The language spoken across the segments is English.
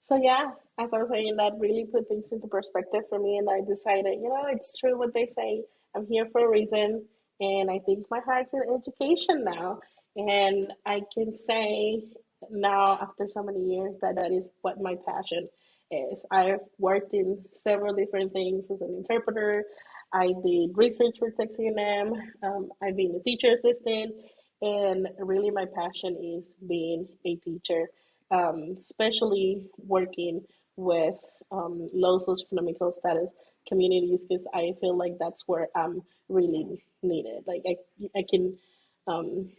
So yeah, as I was saying, that really put things into perspective for me, and I decided, it's true what they say. I'm here for a reason, and I think my heart's in education now, and I can say now after so many years that that is what my passion is. I've worked in several different things as an interpreter. I did research for Texas A&M. I've been a teacher assistant, and really my passion is being a teacher, especially working with low socioeconomic status communities because I feel like that's where I'm really needed. Like I can, um,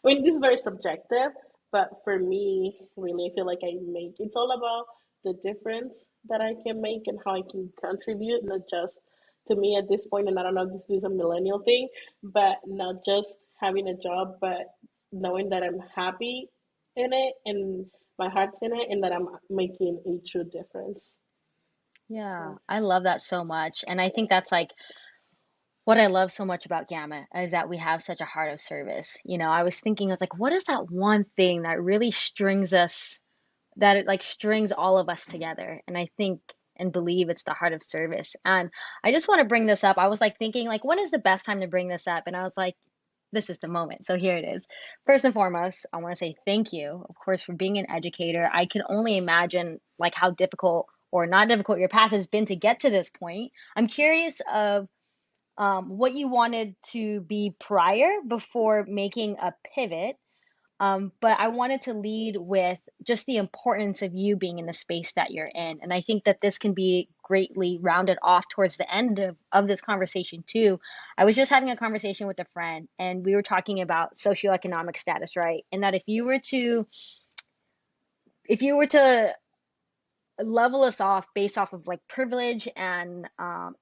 I mean, this is very subjective, but for me, really, I feel like it's all about the difference that I can make and how I can contribute, not just to me at this point. And I don't know if this is a millennial thing, but not just having a job, but knowing that I'm happy in it and my heart's in it and that I'm making a true difference. Yeah, So, I love that so much. And I think that's like what I love so much about Gamma is that we have such a heart of service. I was thinking, I was like, what is that one thing that really strings us, that it like strings all of us together? And I think and believe it's the heart of service. And I just want to bring this up. I was like thinking, like, when is the best time to bring this up? And I was like, this is the moment. So here it is. First and foremost, I want to say thank you, of course, for being an educator. I can only imagine like how difficult or not difficult your path has been to get to this point. I'm curious of what you wanted to be prior before making a pivot. But I wanted to lead with just the importance of you being in the space that you're in. And I think that this can be greatly rounded off towards the end of this conversation, too. I was just having a conversation with a friend, and we were talking about socioeconomic status, right? And that if you were to level us off based off of like privilege and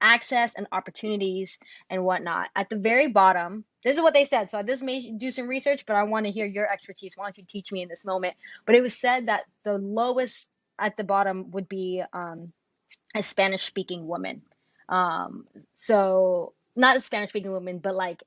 access and opportunities and whatnot. At the very bottom, this is what they said. So this may do some research, but I want to hear your expertise. Why don't you teach me in this moment? But it was said that the lowest at the bottom would be a Spanish speaking woman. So not a Spanish speaking woman, but like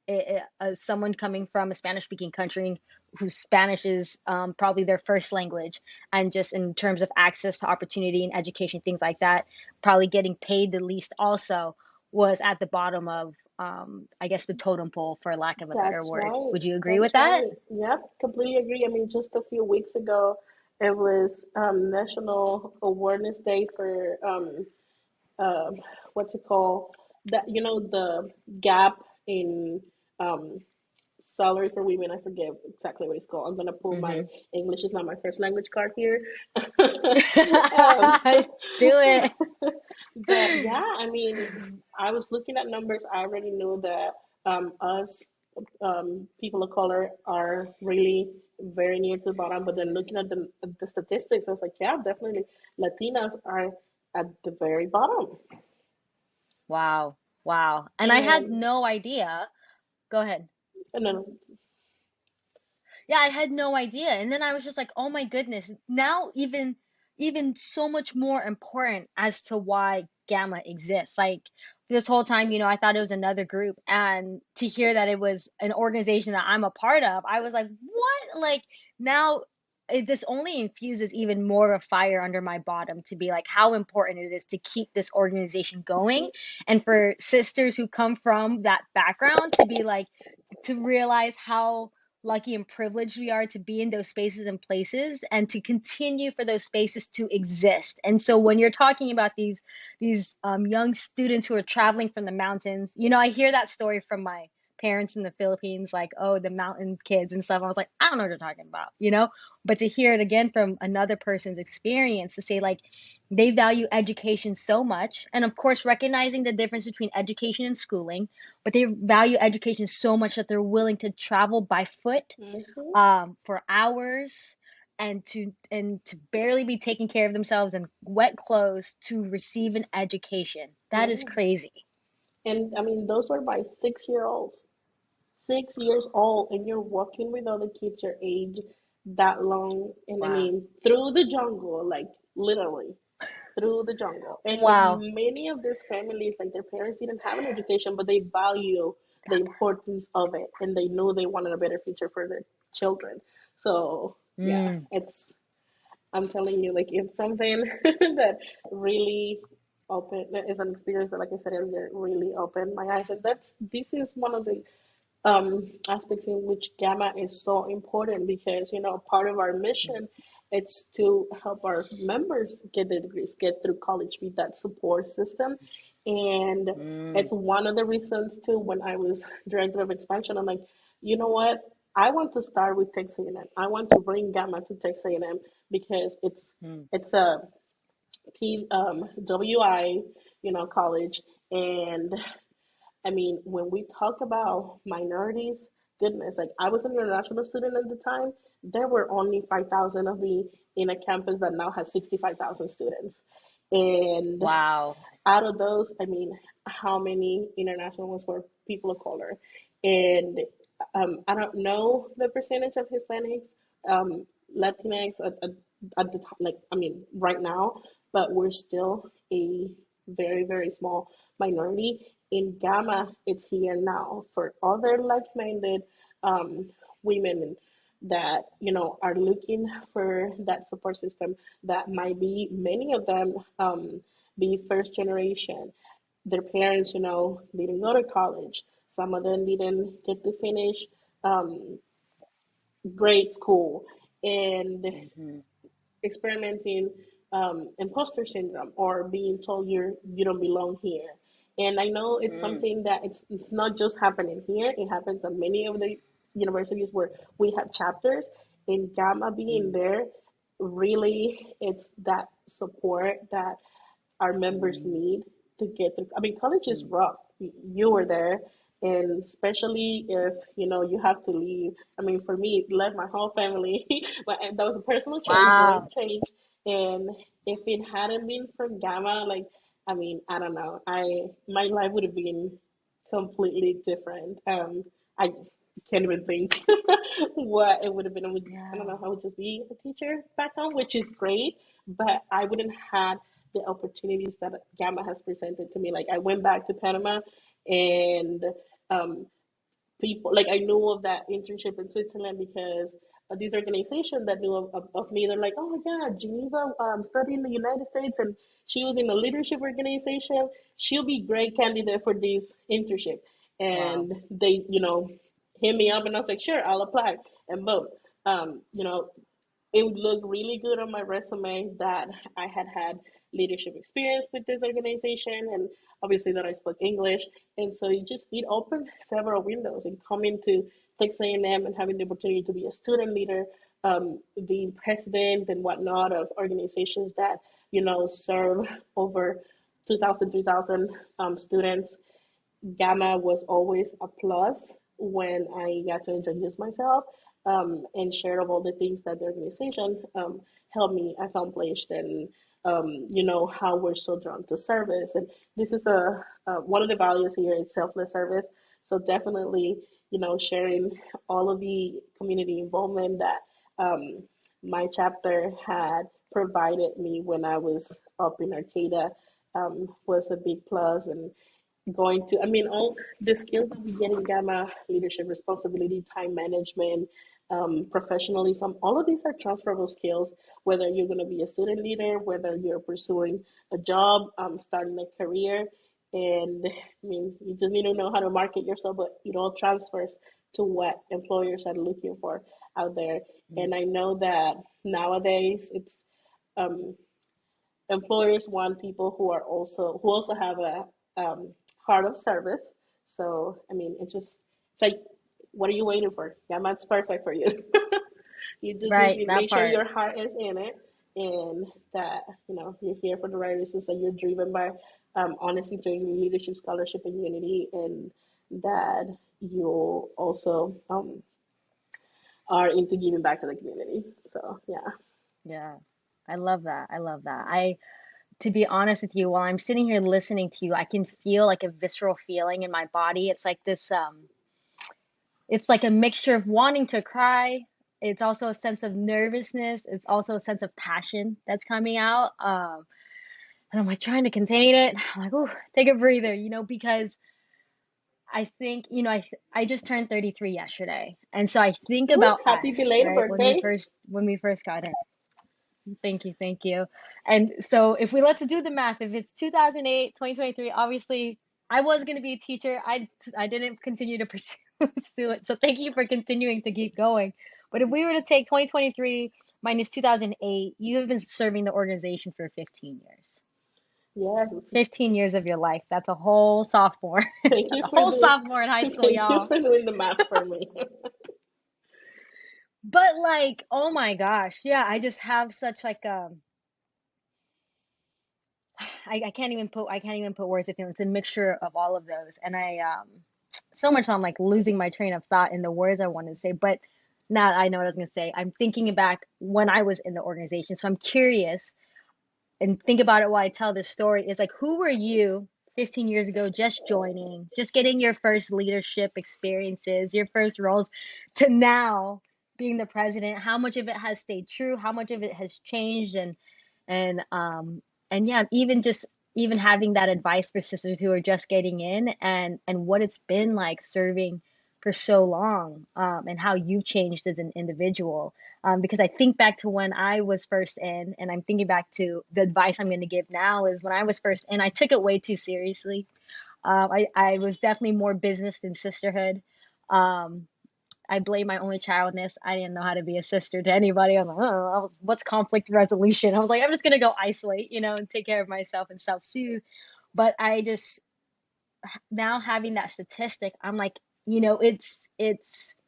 someone coming from a Spanish speaking country whose Spanish is probably their first language, and just in terms of access to opportunity and education, things like that, probably getting paid the least also was at the bottom of, I guess, the totem pole, for lack of a better that's word. right. Would you agree That's with that? right. Yep, completely agree. I mean, just a few weeks ago, it was National Awareness Day for um, what's it called? That the gap in um, salary for women. I forget exactly what it's called. I'm gonna pull my Hmm. English is not my first language card here. um, Do it. but yeah, I mean, I was looking at numbers. I already knew that us people of color are really very near to the bottom. But then looking at the statistics, I was like, yeah, definitely Latinas are at the very bottom. Wow. Wow. And I had And no idea. Go ahead. no, Yeah, I had no idea. And then I was just like, "Oh my goodness." Now even so much more important as to why Gamma exists. Like this whole time, I thought it was another group, and to hear that it was an organization that I'm a part of, I was like, "What?" Like now this only infuses even more of a fire under my bottom to be like how important it is to keep this organization going, and for sisters who come from that background to be like to realize how lucky and privileged we are to be in those spaces and places, and to continue for those spaces to exist. And so when you're talking about these young students who are traveling from the mountains, I hear that story from my parents in the Philippines, like, oh, the mountain kids and stuff. I was like, I don't know what you're talking about. But to hear it again from another person's experience, to say like they value education so much, and of course recognizing the difference between education and schooling, but they value education so much that they're willing to travel by foot mm-hmm. for hours, and to barely be taking care of themselves in wet clothes to receive an education. That is Yeah. crazy. And I mean, those were by 6 year olds. 6 years old, and you're walking with other kids your age that long. And I Wow. mean, through the jungle, like literally through the jungle. And Wow. many of these families, like their parents didn't have an education, but they value the importance of it, and they knew they wanted a better future for their children. So yeah, Mm. I'm telling you, like if something that really open is an experience that, like I said earlier, really opened my eyes, and this is one of the aspects in which gamma is so important because part of our mission it's to help our members get their degrees, get through college, be that support system, and Mm, it's one of the reasons too. When I was director of expansion, I'm like, you know what? I want to start with Texas A&M. I want to bring gamma to Texas A&M because mm, it's a WI, college, and I mean, when we talk about minorities, goodness, like I was an international student at the time, there were only 5,000 of me in a campus that now has 65,000 students. And wow. out of those, I mean, how many international ones were people of color? And I don't know the percentage of Hispanics, Latinx at the top, like, I mean, right now, but we're still a very, very small minority. In Gamma, it's here now for other like minded um, women that are looking for that support system that might be many of them be first generation. Their parents didn't go to college. Some of them didn't get to finish um, grade school, and Hmm. experimenting imposter syndrome or being told you don't belong here. And I know it's Mm, something that it's not just happening here. It happens at many of the universities where we have chapters. In Gamma being mm, there, really, it's that support that our members mm, need to get through. I mean, college is mm. rough. You were there, and especially if you have to leave. I mean, for me, it left my whole family, but that was a personal choice, life Wow. change. And if it hadn't been for Gamma, like, I mean, I don't know, I my life would have been completely different. I can't even think what it would have been. I don't Yeah. know. I would just be a teacher back home, which is great, but I wouldn't had the opportunities that Gamma has presented to me. Like I went back to Panama, and um, people like I knew of that internship in Switzerland because these organizations that knew of me. They're like, oh yeah, Jiniva studied in the United States and she was in a leadership organization. She'll be great candidate for this internship. Wow. And they, hit me up, and I was like, sure, I'll apply. And boom, you know, it would look really good on my resume that I had leadership experience with this organization, and obviously that I spoke English. And so it opened several windows, and coming to Texas A&M and having the opportunity to be a student leader, being president and whatnot of organizations that serve over 2,000, 3,000 students. Gamma was always a plus when I got to introduce myself and share of all the things that the organization helped me accomplish, and how we're so drawn to service. And this is one of the values here is selfless service. So definitely, sharing all of the community involvement that um, my chapter had provided me when I was up in Arcata was a big plus. And going to, I mean, all the skills that we get in Gamma, leadership, responsibility, time management, professionalism, all of these are transferable skills, whether you're going to be a student leader, whether you're pursuing a job, starting a career. And I mean, you just need to know how to market yourself, but it all transfers to what employers are looking for out there. Mm, And I know that nowadays it's um, employers want people who also have a heart of service. So I mean, it's like, what are you waiting for? Yamat's perfect for you. You just need right, to that make sure part. your heart is in it, and that you're here for the right reasons. That you're driven by honesty, integrity, leadership, scholarship, and unity, and that you also are into giving back to the community. So yeah. Yeah. I love that. I love that. To be honest with you, while I'm sitting here listening to you, I can feel like a visceral feeling in my body. It's like this, it's like a mixture of wanting to cry. It's also a sense of nervousness. It's also a sense of passion that's coming out. And I'm like trying to contain it. I'm like, oh, take a breather, because I think, I just turned 33 yesterday. And so I think Ooh, about happy us, belated right? birthday. When we first got in. Thank you, thank you. And so if we let's do the math, if it's 2008, 2023, obviously I was going to be a teacher. I didn't continue to pursue pursue it. So thank you for continuing to keep going. But if we were to take 2023 minus 2008, you have been serving the organization for 15 years. Yes, 15 years of your life. That's a whole sophomore. thank That's you a for whole doing. sophomore in high school, Thank you y'all. for doing the math for me. But like, oh my gosh, yeah, I just have such like I can't even put words to feel. It's a mixture of all of those, and I so much I'm like losing my train of thought in the words I wanted to say. But now I know what I was gonna say. I'm thinking back when I was in the organization, so I'm curious and think about it while I tell this story. Is like, who were you 15 years ago, just joining, just getting your first leadership experiences, your first roles, to now being the president? How much of it has stayed true? How much of it has changed? And and yeah, even just even having that advice for sisters who are just getting in, and what it's been like serving for so long, and how you've changed as an individual. Because I think back to when I was first in, and I'm thinking back to the advice I'm going to give now is when I was first in, I took it way too seriously. I was definitely more business than sisterhood. Um, I blame my only childness. I didn't know how to be a sister to anybody. I'm like, oh, what's conflict resolution? I was like, I'm just gonna go isolate, and take care of myself and self-soothe. But I just now having that statistic, I'm like, it's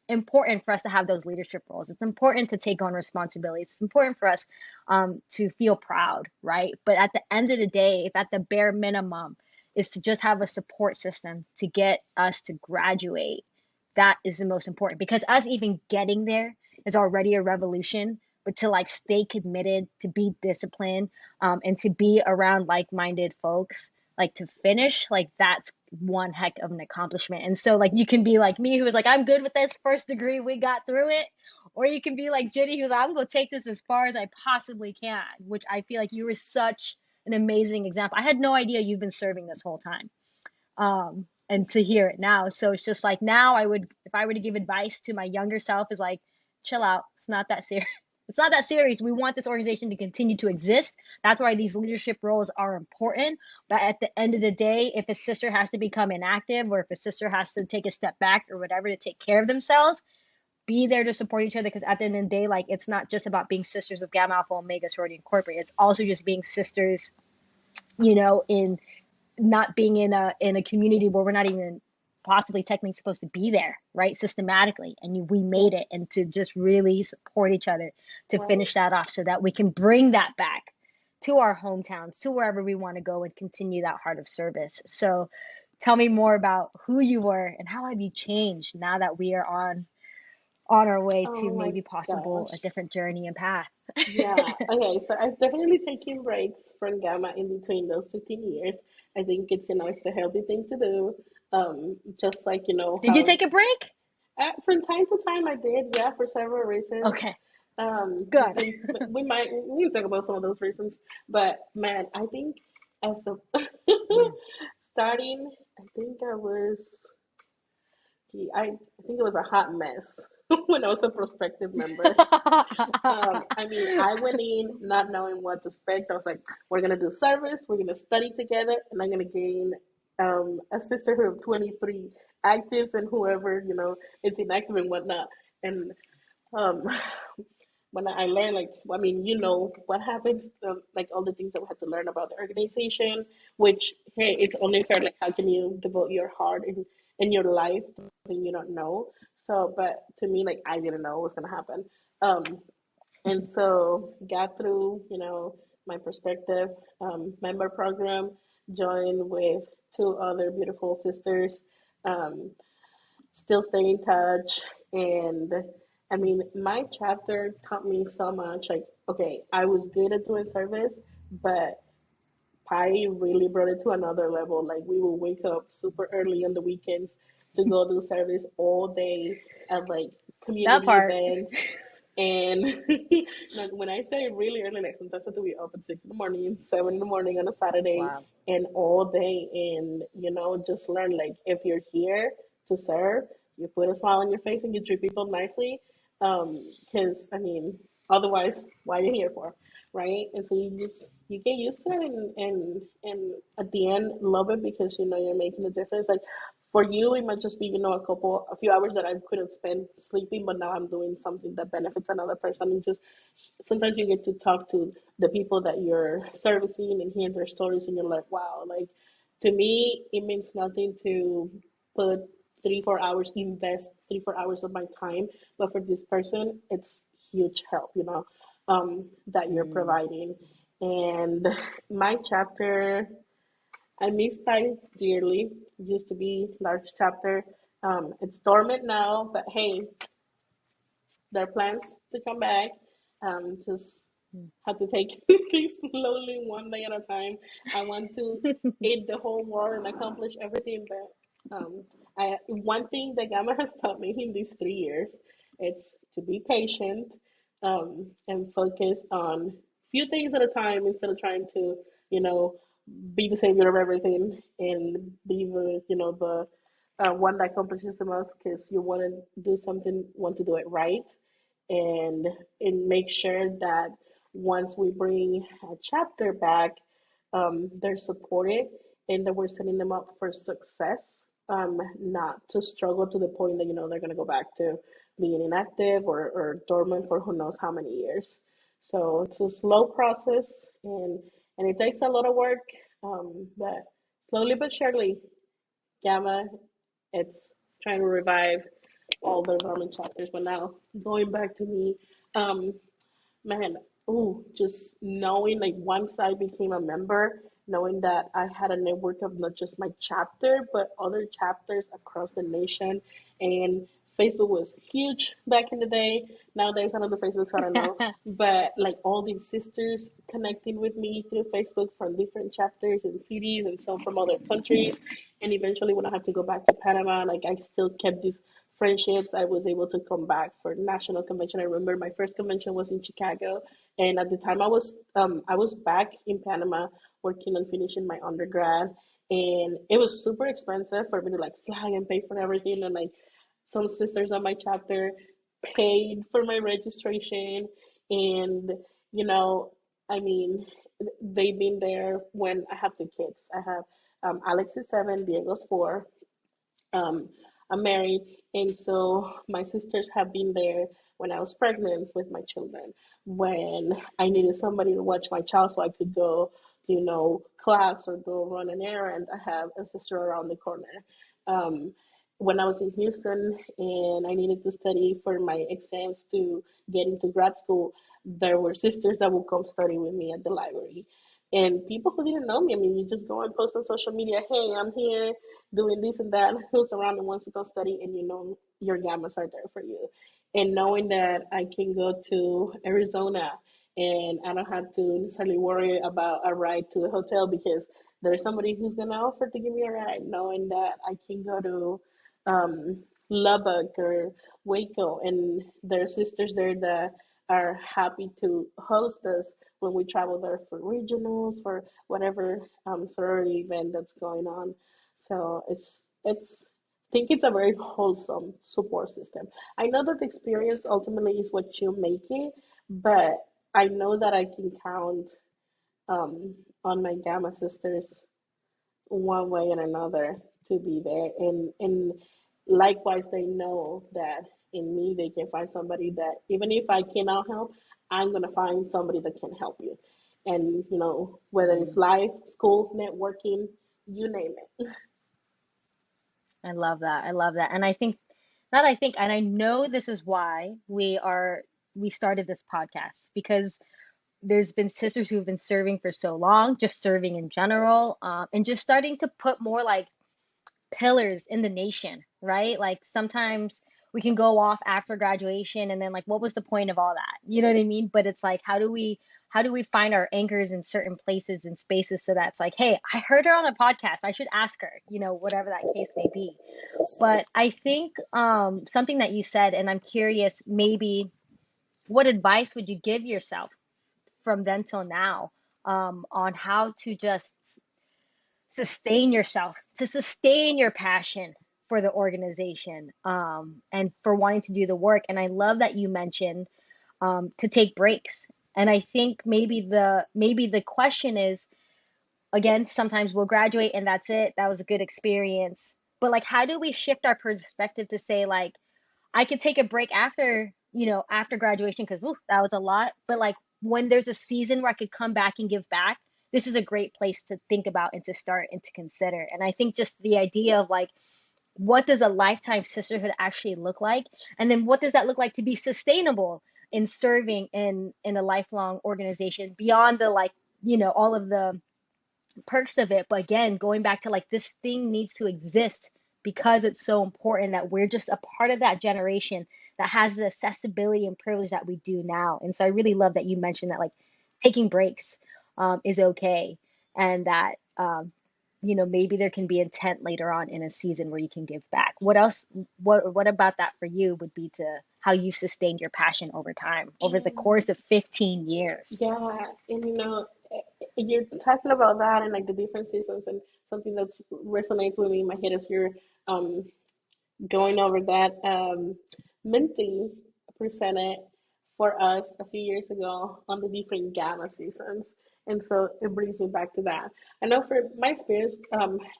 important for us to have those leadership roles. It's important to take on responsibilities. It's important for us to feel proud, right? But at the end of the day, if at the bare minimum is to just have a support system to get us to graduate, that is the most important, because us even getting there is already a revolution. But to like stay committed, to be disciplined, and to be around like-minded folks, like to finish, like that's one heck of an accomplishment. And so like you can be like me, who was like, I'm good with this first degree, we got through it. Or you can be like Jenny, who's like, I'm gonna take this as far as I possibly can, which I feel like you were such an amazing example. I had no idea you've been serving this whole time. And to hear it now. So it's just like now I would, if I were to give advice to my younger self, is like, chill out. It's not that serious. It's not that serious. We want this organization to continue to exist. That's why these leadership roles are important. But at the end of the day, if a sister has to become inactive, or if a sister has to take a step back or whatever to take care of themselves, be there to support each other. Because at the end of the day, like, it's not just about being sisters of Gamma Alpha Omega Sorority Incorporated. It's also just being sisters, in not being in a community where we're not even possibly technically supposed to be there, right? Systematically, and we Yeah, made it, and to just really support each other to right. finish that off, so that we can bring that back to our hometowns, to wherever we want to go, and continue that heart of service. So, tell me more about who you were and how have you changed now that we are on our way to Oh my maybe possible a gosh. different journey and path. Yeah. Okay. So I've definitely taken breaks from Gamma in between those 15 years. I think it's a healthy thing to do. Just like Did you how take a break? from time to time I did, yeah, for several reasons. Okay, good. And we can talk about some of those reasons. But man, I think as a Mm. starting, I think I was, I think it was a hot mess when I was a prospective member. I mean, I went in not knowing what to expect. I was like, we're gonna do service, we're gonna study together, and I'm gonna gain a sisterhood of 23 actives and whoever is inactive and whatnot. And um, when I learned, like, I mean, what happens, like all the things that we had to learn about the organization. Which, hey, it's only fair. Like, how can you devote your heart in your life to something you don't know? So, but to me, like, I didn't know what was gonna happen. Um, and so got through, my perspective member program, joined with two other beautiful sisters, um, still stay in touch. And I mean, my chapter taught me so much. Like, okay, I was good at doing service, but Pi really brought it to another level. Like, we will wake up super early on the weekends to go do service all day at like That community part. events. And like, when I say really early, like sometimes I have to be up at 6 in the morning, 7 in the morning on a Saturday, Wow. and all day. And just learn, like, if you're here to serve, you put a smile on your face and you treat people nicely. Because I mean, otherwise, why are you here for? right? And so you get used to it, and at the end love it because you know you're making a difference. Like for you, it might just be a few hours that I could have spent sleeping, but now I'm doing something that benefits another person. And just sometimes you get to talk to the people that you're servicing and hear their stories, and you're like, wow, like to me, it means nothing to put 3 4 hours, invest 3 4 hours of my time, but for this person, it's huge help, that you're Mm. providing. And my chapter, I miss Paris dearly. It used to be large chapter. It's dormant now, but hey, there are plans to come back. Just have to take things slowly, one day at a time. I want to eat the whole world and accomplish everything, but one thing that Gamma has taught me in these 3 years, it's to be patient, and focus on few things at a time instead of trying to, you know, be the savior of everything and be the one that accomplishes the most because you want to do something, want to do it right, and make sure that once we bring a chapter back, they're supported and that we're setting them up for success, not to struggle to the point that they're going to go back to being inactive or dormant for who knows how many years. So it's a slow process, and it takes a lot of work, but slowly but surely, Gamma, it's trying to revive all the dormant chapters. But now going back to me, um, man, ooh, just knowing like once I became a member, knowing that I had a network of not just my chapter, but other chapters across the nation. And Facebook was huge back in the day. Nowadays, I know the Facebook, so I don't know. But like all these sisters connecting with me through Facebook from different chapters and cities and some from other countries. And eventually, when I had to go back to Panama, like I still kept these friendships. I was able to come back for national convention. I remember my first convention was in Chicago, and at the time I was back in Panama working on finishing my undergrad, and it was super expensive for me to like fly and pay for everything, and like some sisters on my chapter paid for my registration, and you know, I mean, they've been there when I have the kids. I have Alex is 7, Diego's 4, um, I'm married, and so my sisters have been there when I was pregnant with my children, when I needed somebody to watch my child so I could go, class or go run an errand. I have a sister around the corner. Um, when I was in Houston and I needed to study for my exams to get into grad school, there were sisters that would come study with me at the library. And people who didn't know me, I mean, you just go and post on social media, hey, I'm here doing this and that, who's around and wants to go study, and your gammas are there for you. And knowing that I can go to Arizona and I don't have to necessarily worry about a ride to the hotel because there's somebody who's gonna offer to give me a ride, knowing that I can go to Lubbock or Waco, and there are sisters there that are happy to host us when we travel there for regionals, for whatever sorority event that's going on. So I think it's a very wholesome support system. I know that the experience ultimately is what you make it, but I know that I can count on my Gamma sisters one way and another to be there, and likewise they know that in me they can find somebody that even if I cannot help, I'm gonna find somebody that can help you, and whether it's Mm. life, school, networking, you name it. I love that. I love that. And I think not I think and I know this is why we started this podcast because there's been sisters who've been serving for so long, just serving in general, and just starting to put more like pillars in the nation, right? Like sometimes we can go off after graduation and then like what was the point of all that? You know what I mean? But it's like how do we find our anchors in certain places and spaces so that's like, hey, I heard her on a podcast. I should ask her, whatever that case may be. But I think something that you said, and I'm curious, maybe what advice would you give yourself from then till now on how to just sustain yourself, to sustain your passion for the organization and for wanting to do the work. And I love that you mentioned to take breaks. And I think maybe the question is, again, sometimes we'll graduate and that's it. That was a good experience. But like, how do we shift our perspective to say, like, I could take a break after, after graduation because that was a lot. But like, when there's a season where I could come back and give back, this is a great place to think about and to start and to consider. And I think just the idea of like, what does a lifetime sisterhood actually look like? And then what does that look like to be sustainable in serving in a lifelong organization beyond the like, all of the perks of it. But again, going back to like, this thing needs to exist because it's so important that we're just a part of that generation that has the accessibility and privilege that we do now. And so I really love that you mentioned that, like, taking breaks is okay, and that maybe there can be intent later on in a season where you can give back. What else? What about that for you would be to how you've sustained your passion over time, over the And course of 15 years? yeah, and you're talking about that and like the different seasons, and something that resonates with me in my head is you're um going over that. Minty presented for us a few years ago on the different gamma seasons, and so it brings me back to that. I know for my experience,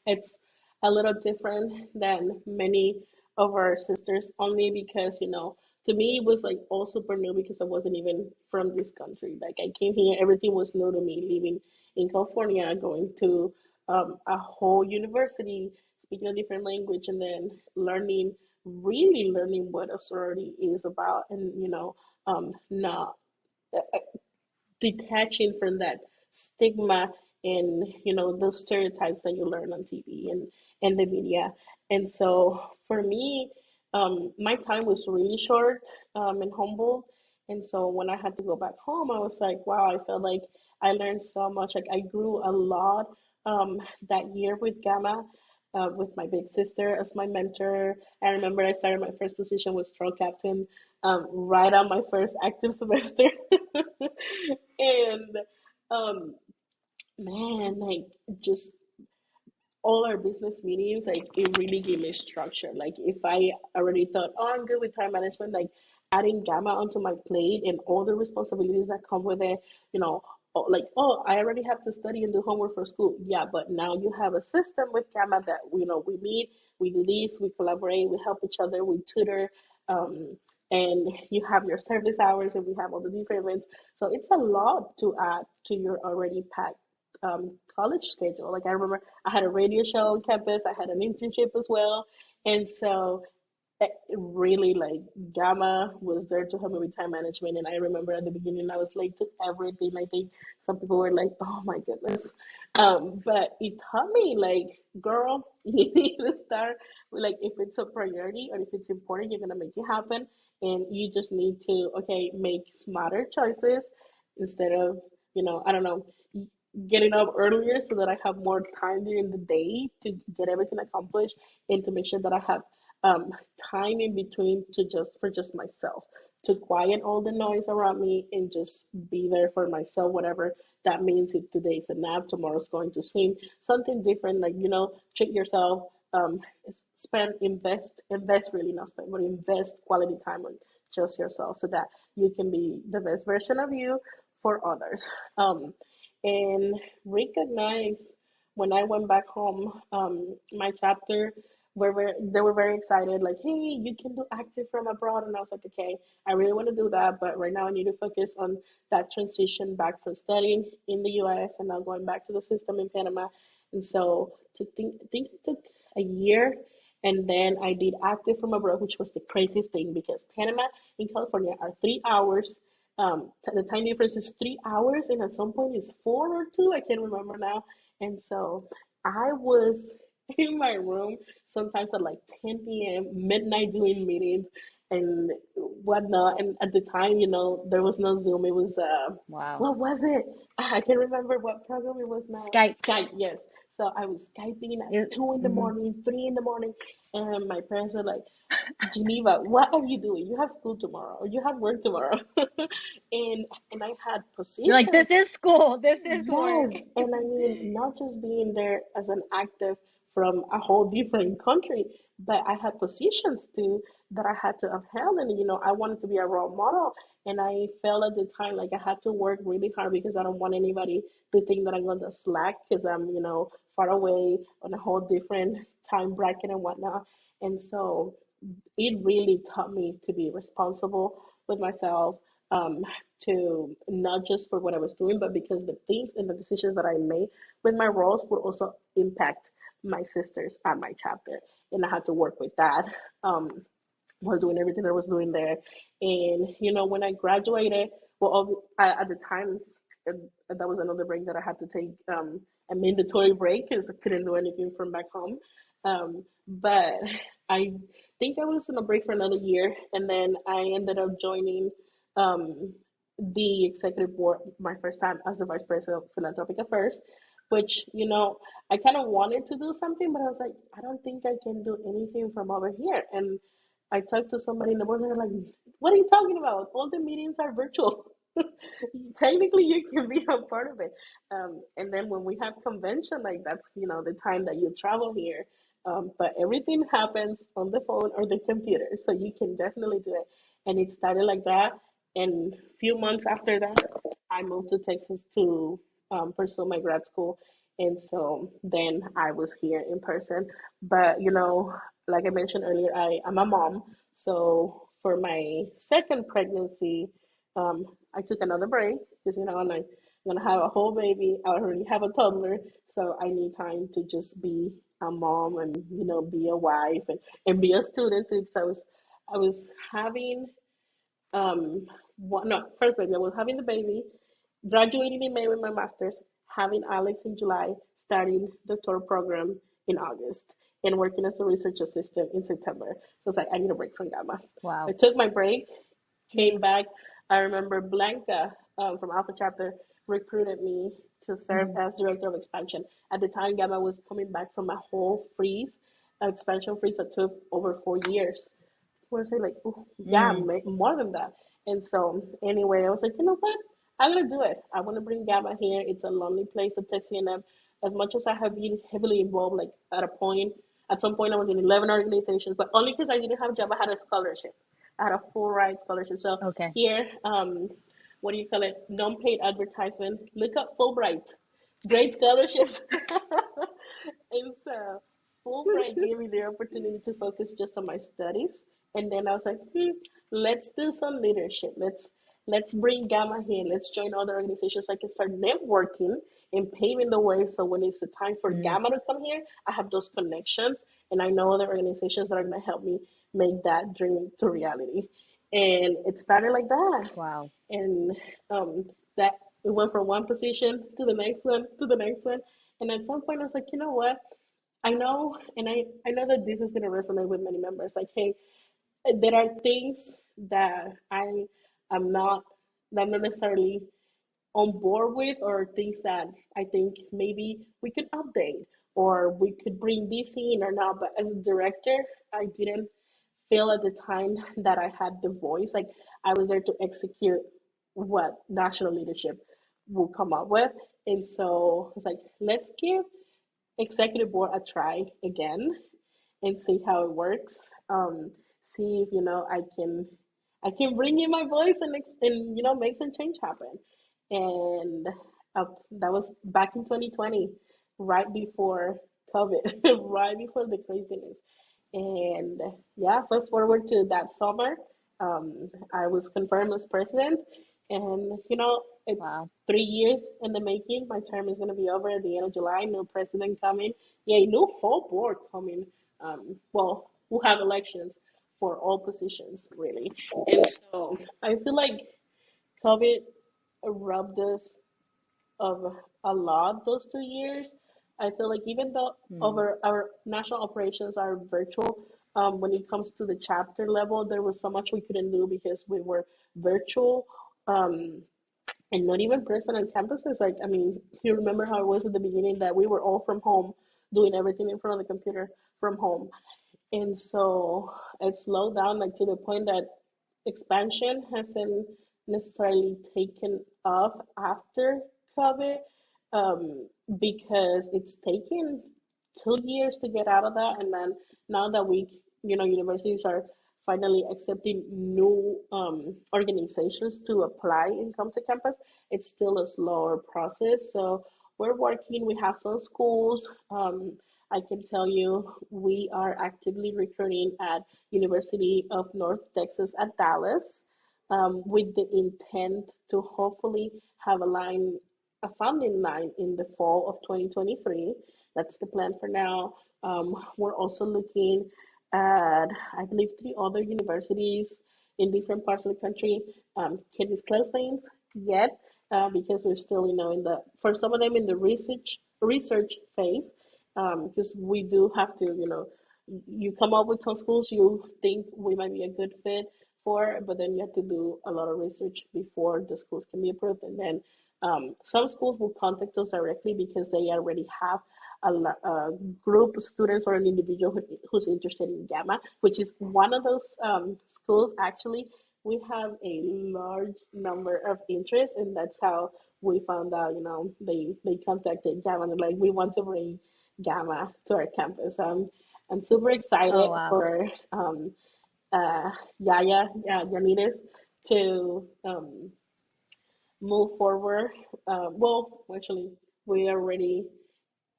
it's a little different than many of our sisters, only because to me it was like all super new because I wasn't even from this country. Like I came here, everything was new to me. Living in California, going to a whole university, speaking a different language, and then really learning what a sorority is about, and not detaching from that stigma and those stereotypes that you learn on TV and the media. And so for me, my time was really short in Humboldt, and so when I had to go back home, I was like, wow, I felt like I learned so much. Like I grew a lot that year with Gamma. With my big sister as my mentor. I remember I started my first position was stroke captain right on my first active semester. And um, man, like just all our business meetings, like it really gave me structure. Like if I already thought, oh, I'm good with time management, like adding Gamma onto my plate and all the responsibilities that come with it, you know, like, oh, I already have to study and do homework for school. Yeah, but now you have a system with Gamma that we meet, we do this, we collaborate, we help each other, we tutor, and you have your service hours, and we have all the different events. So it's a lot to add to your already packed college schedule. Like I remember I had a radio show on campus, I had an internship as well. And so it really like Gamma was there to help me with time management. And I remember at the beginning I was late to everything. I think some people were like, oh my goodness. But it taught me like, girl, you need to start with like if it's a priority or if it's important, you're gonna make it happen. And you just need to, okay, make smarter choices instead of, I don't know, getting up earlier so that I have more time during the day to get everything accomplished and to make sure that I have um, time in between for just myself, to quiet all the noise around me and just be there for myself, whatever that means. If today's a nap, tomorrow's going to swim, something different, like treat yourself, invest, really not spend, but invest quality time on just yourself so that you can be the best version of you for others. And recognize when I went back home, my chapter they were very excited, like, hey, you can do active from abroad, and I was like, okay, I really want to do that, but right now I need to focus on that transition back from studying in the U.S. and now going back to the system in Panama, and so think it took a year, and then I did active from abroad, which was the craziest thing because Panama and California are 3 hours. The time difference is 3 hours, and at some point it's 4 or 2. I can't remember now. And so I was in my room sometimes at like 10 p.m., midnight, doing meetings and whatnot. And at the time, there was no Zoom. It was Wow. what was it? I can't remember what program it was now. Skype. Skype, yes. So I was Skyping at You, 2 in the morning, 3 in the morning, and my parents were like, Jiniva, what are you doing? You have school tomorrow, or you have work tomorrow. And I had you're like, positions. this is school. This is Yes, work. and I mean, not just being there as an active from a whole different country, but I had positions too that I had to upheld, and I wanted to be a role model, and I felt at the time like I had to work really hard because I don't want anybody to think that I'm going to slack because I'm far away on a whole different time bracket and whatnot, and so it really taught me to be responsible with myself, um, to not just for what I was doing, but because the things and the decisions that I made with my roles would also impact my sisters at my chapter. And I had to work with that, while doing everything I was doing there. And, when I graduated, well, at the time, that was another break that I had to take, a mandatory break because I couldn't do anything from back home. But I think I was on a break for another year, and then I ended up joining, um, the executive board my first time as the vice president of philanthropic affairs, which I kind of wanted to do something, but I was like, I don't think I can do anything from over here. And I talked to somebody in the board, and they're like, "What are you talking about? All the meetings are virtual." Technically, you can be a part of it. And then when we have convention, like that's the time that you travel here. But everything happens on the phone or the computer, so you can definitely do it. And it started like that. And a few months after that, I moved to Texas to, pursue my grad school. And so then I was here in person. But like I mentioned earlier, I'm a mom. So for my second pregnancy, I took another break because I'm gonna have a whole baby. I already have a toddler, so I need time to just be a mom and be a wife and be a student too. Because I was having, no, first baby. I was having the baby, graduating in May with my master's, having Alex in July, starting the doctoral program in August, and working as a research assistant in September. So it's like I need a break from Gamma. So I Wow. took my break, came back. I remember Blanca, from Alpha Chapter recruited me to serve Mm, as director of expansion. At the time, Gamma was coming back from a whole freeze, expansion freeze that took over 4 years. Was it like, ooh, yeah, mm, more than that. And so anyway, I was like, you know what? I'm gonna do it. I want to bring Gamma here. It's a lonely place at Texas A&M. As much as I have been heavily involved, like at some point I was in 11 organizations, but only because I didn't have a job. I had a scholarship. I had a full ride scholarship. So okay. here, what do you call it? Non-paid advertisement. Look up Fulbright. Great scholarships. And so Fulbright gave me the opportunity to focus just on my studies. And then I was like, let's do some leadership. Let's bring Gamma here. Let's join other organizations. So I can start networking and paving the way. So when it's the time for Mm, Gamma to come here, I have those connections, and I know other organizations that are going to help me make that dream to reality. And it started like that, wow. and, that we went from one position to the next one to the next one. And at some point, I was like, you know what? I know, and I know that this is going to resonate with many members. Like, hey, there are things that am not that I'm not necessarily on board with, or things that I think maybe we could update or we could bring this in or not. But as a director, I didn't feel at the time that I had the voice. Like I was there to execute what national leadership will come up with. And so it's like, let's give executive board a try again and see how it works. See if I can bring in my voice and make some change happen. And, that was back in 2020, right before COVID, right before the craziness. And yeah, fast forward to that summer, I was confirmed as president, and it's Wow. 3 years in the making. My term is going to be over at the end of July. New president coming, yeah, new whole board coming. Well, we'll have elections for all positions really, and so I feel like COVID robbed us of a lot those 2 years. I feel like even though Mm, our national operations are virtual, when it comes to the chapter level, there was so much we couldn't do because we were virtual, um, and not even present on campuses. Like, I mean, you remember how it was at the beginning that we were all from home, doing everything in front of the computer from home. And so it slowed down, like to the point that expansion hasn't necessarily taken off after COVID, because it's taken 2 years to get out of that. And then now that universities are finally accepting new organizations to apply and come to campus, it's still a slower process. So we're working. We have some schools. I can tell you we are actively recruiting at University of North Texas at Dallas, with the intent to hopefully have a funding line in the fall of 2023. That's the plan for now. We're also looking at, I believe, three other universities in different parts of the country. Can't disclose names yet, because we're still, in the for some of them in the research phase. Because we do have to, you come up with some schools you think we might be a good fit for, but then you have to do a lot of research before the schools can be approved. And then some schools will contact us directly because they already have a group of students or an individual who's interested in Gamma, which is one of those schools. Actually, we have a large number of interest, and that's how we found out. They contacted Gamma and they're like, we want to bring Gamma to our campus. I'm super Oh excited wow. for Yaya, Yanides, to move forward. Well, actually, we are already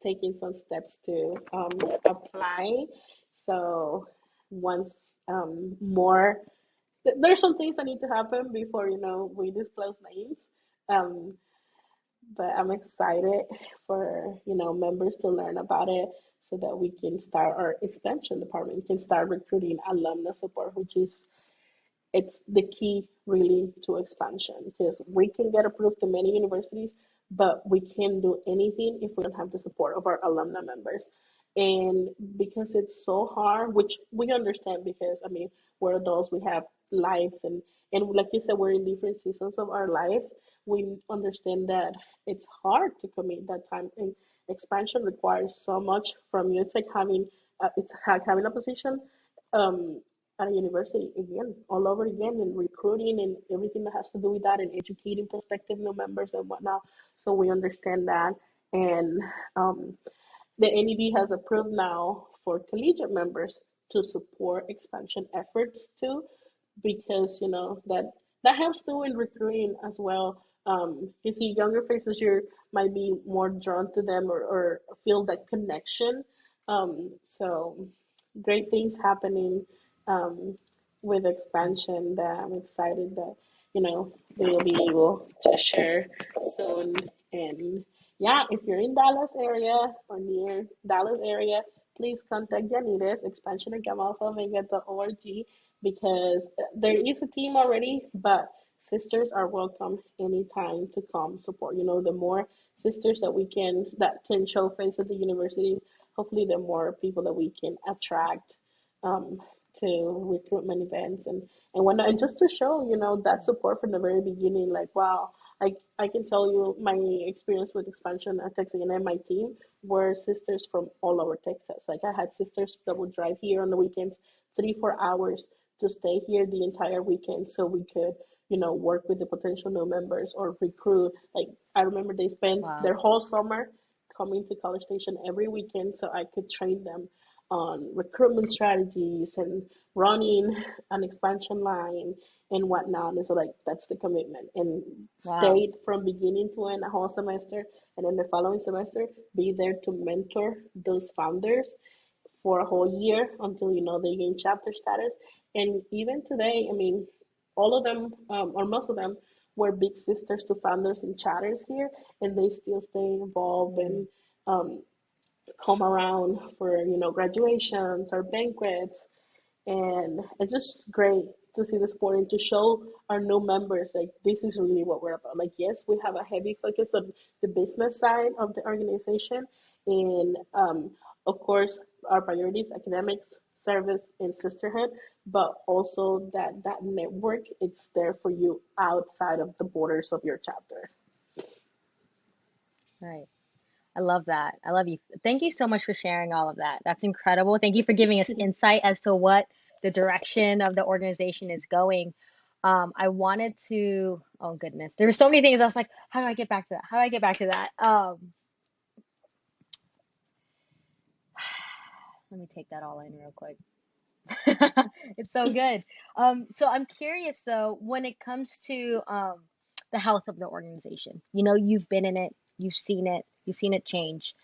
taking some steps to apply. So once more, there's some things that need to happen before we disclose names. Um, but I'm excited for members to learn about it so that we can start our expansion department. We can start recruiting alumni support, which is it's the key really to expansion, because we can get approved to many universities, but we can't do anything if we don't have the support of our alumni members. And because it's so hard, which we understand, because I mean we're adults, we have lives, and like you said, we're in different seasons of our lives. We understand that it's hard to commit that time, and expansion requires so much from you. It's like having a position um, at a university again, all over again, and recruiting and everything that has to do with that, and educating prospective new members and whatnot. So we understand that, and um, the NED has approved now for collegiate members to support expansion efforts too, because that helps too in recruiting as well. You see younger faces, you might be more drawn to them, or feel that connection. So great things happening um, with expansion that I'm excited that we'll be able to share soon. And yeah, if you're in Dallas area or near Dallas area, please contact Janides, expansion at gamalphaomega.org, because there is a team already, but sisters are welcome anytime to come support. The more sisters that can show face at the university, hopefully the more people that we can attract um, to recruitment events and whatnot, and just to show that support from the very beginning. Like, wow, I can tell you my experience with expansion at Texas A&M. My team were sisters from all over Texas. Like, I had sisters that would drive here on the weekends 3-4 hours to stay here the entire weekend so we could work with the potential new members or recruit. Like, I remember they spent Wow. their whole summer coming to College Station every weekend so I could train them on recruitment strategies and running an expansion line and whatnot. And so, like, that's the commitment. And Wow. stayed from beginning to end a whole semester, and then the following semester be there to mentor those founders for a whole year until they gain chapter status. And even today, I mean, all of them, or most of them, were big sisters to founders and chatters here, and they still stay involved Mm. and come around for graduations or banquets. And it's just great to see the sport and to show our new members like this is really what we're about. Like, yes, we have a heavy focus on the business side of the organization, and of course our priorities: academics, service, and sisterhood. But also that network, it's there for you outside of the borders of your chapter. Right. I love that. I love you. Thank you so much for sharing all of that. That's incredible. Thank you for giving us insight as to what the direction of the organization is going. I wanted to, oh goodness, there were so many things. I was like, how do I get back to that? How do I get back to that? Let me take that all in real quick. It's so good. So I'm curious though, when it comes to the health of the organization. You know, you've been in it, you've seen it change.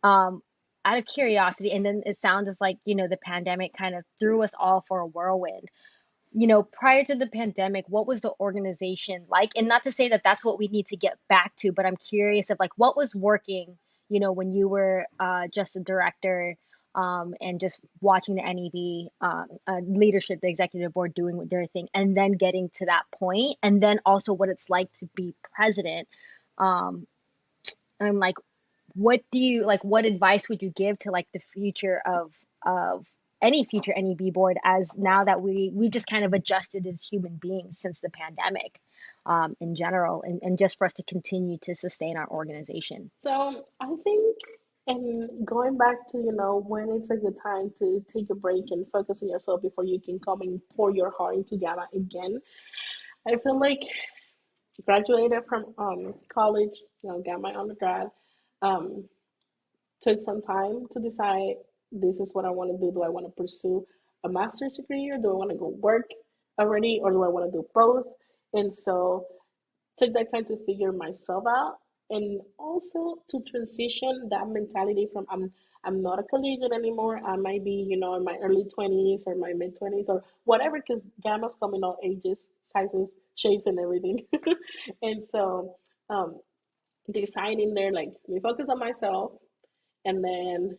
Um, Out of curiosity, and then it sounds as like, you know, the pandemic kind of threw us all for a whirlwind. You know, prior to the pandemic, what was the organization like? And not to say that that's what we need to get back to, but I'm curious of like what was working, you know, when you were just a director and just watching the NEB leadership, the executive board doing their thing, and then getting to that point, and then also what it's like to be president. Um, I'm like, what do you like? What advice would you give to like the future of any future NEB board, as now that we've just kind of adjusted as human beings since the pandemic, in general, and just for us to continue to sustain our organization. So I think, and going back to, when it's a good time to take a break and focus on yourself before you can come and pour your heart into Gamma again. I feel like graduated from college, got my undergrad, um, took some time to decide this is what I want to do. Do I want to pursue a master's degree, or do I want to go work already, or do I want to do both? And so took that time to figure myself out, and also to transition that mentality from I'm not a collegiate anymore. I might be, in my early 20s or my mid 20s or whatever, because gammas come in all ages, sizes, shapes, and everything. And so deciding there, like, let me focus on myself, and then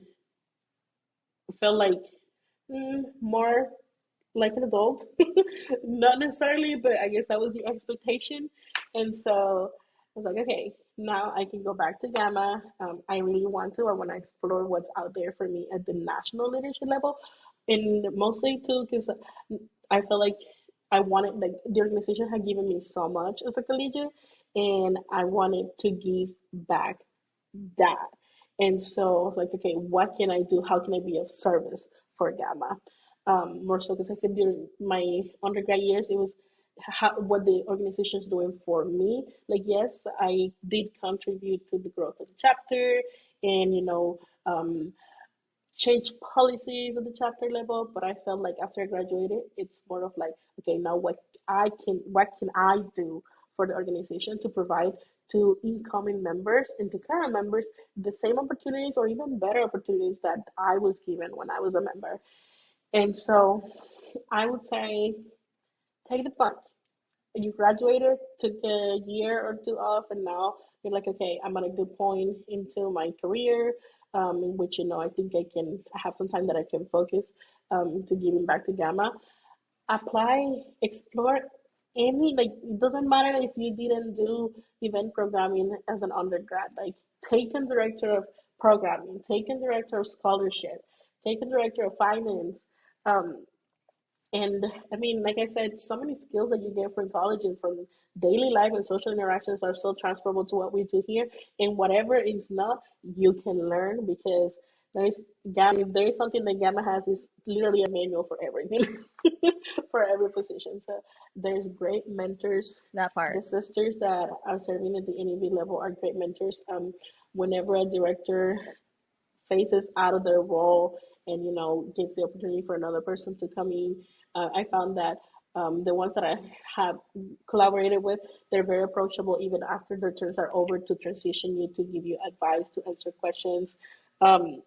felt like more like an adult. Not necessarily, but I guess that was the expectation. And so I was like, okay, now I can go back to Gamma. I really want to. I want to explore what's out there for me at the national leadership level. And mostly too, because I feel like I wanted, like, the organization had given me so much as a collegiate, and I wanted to give back that. And so I was like, okay, what can I do? How can I be of service for Gamma? More so because I think during my undergrad years, it was what the organization is doing for me. Like, yes, I did contribute to the growth of the chapter, and change policies at the chapter level. But I felt like after I graduated, it's more of like, okay, now what can I do for the organization to provide to incoming members and to current members the same opportunities or even better opportunities that I was given when I was a member. And so I would say take the plunge. You graduated, took a year or two off, and now you're like, okay, I'm at a good point into my career, in which, I think I can have some time that I can focus to giving back to Gamma. Apply, explore any, like, it doesn't matter if you didn't do event programming as an undergrad. Like, take a director of programming, take a director of scholarship, take a director of finance. Um, and I mean, like I said, so many skills that you get from college and from daily life and social interactions are so transferable to what we do here. And whatever is not, you can learn, because there's Gamma. If there is something that Gamma has, is literally a manual for everything, for every position. So there's great mentors. That The part. sisters that are serving at the NEV level are great mentors. Whenever a director phases out of their role and gives the opportunity for another person to come in, I found that the ones that I have collaborated with, they're very approachable even after their terms are over, to transition you, to give you advice, to answer questions. um,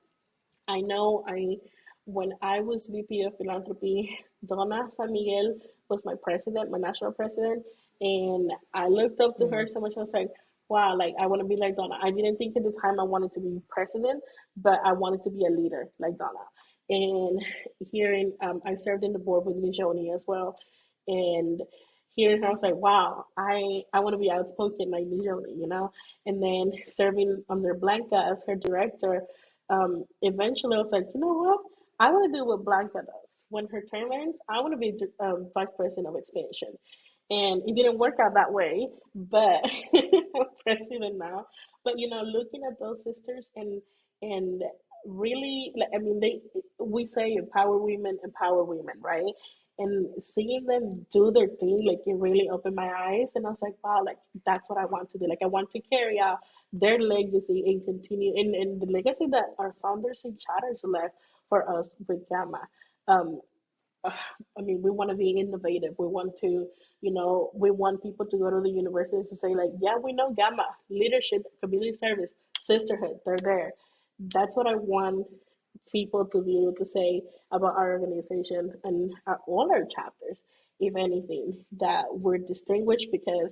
I know I when I was VP of philanthropy, Donna San Miguel was my president, my national president, and I looked up to her Mm. so much. I was like, wow, like, I want to be like Donna. I didn't think at the time I wanted to be president, but I wanted to be a leader like Donna. And I served in the board with Nijoni as well, and hearing her, I was like, wow, I want to be outspoken like Nijoni, And then serving under Blanca as her director, eventually I was like, you know what? I want to do what Blanca does. When her term ends, I want to be vice president of expansion. And it didn't work out that way, but I'm president now. But looking at those sisters, and really, like, I mean, we say empower women, right? And seeing them do their thing, like, it really opened my eyes, and I was like, wow, like, that's what I want to do. Like, I want to carry out their legacy and continue, and the legacy that our founders and chatters left for us with Gamma. Um, I mean, we want to be innovative. We want to, we want people to go to the universities to say, like, yeah, we know Gamma, leadership, community service, sisterhood, they're there. That's what I want people to be able to say about our organization and all our chapters, if anything, that we're distinguished because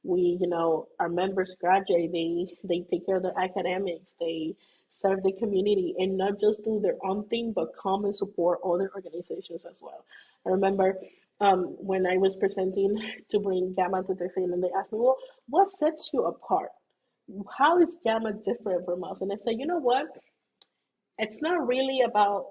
we, our members graduate, they take care of their academics, they serve the community and not just do their own thing, but come and support other organizations as well. I remember when I was presenting to bring Gamma to the scene, and they asked me, well, what sets you apart? How is Gamma different from us? And I said, you know what? It's not really about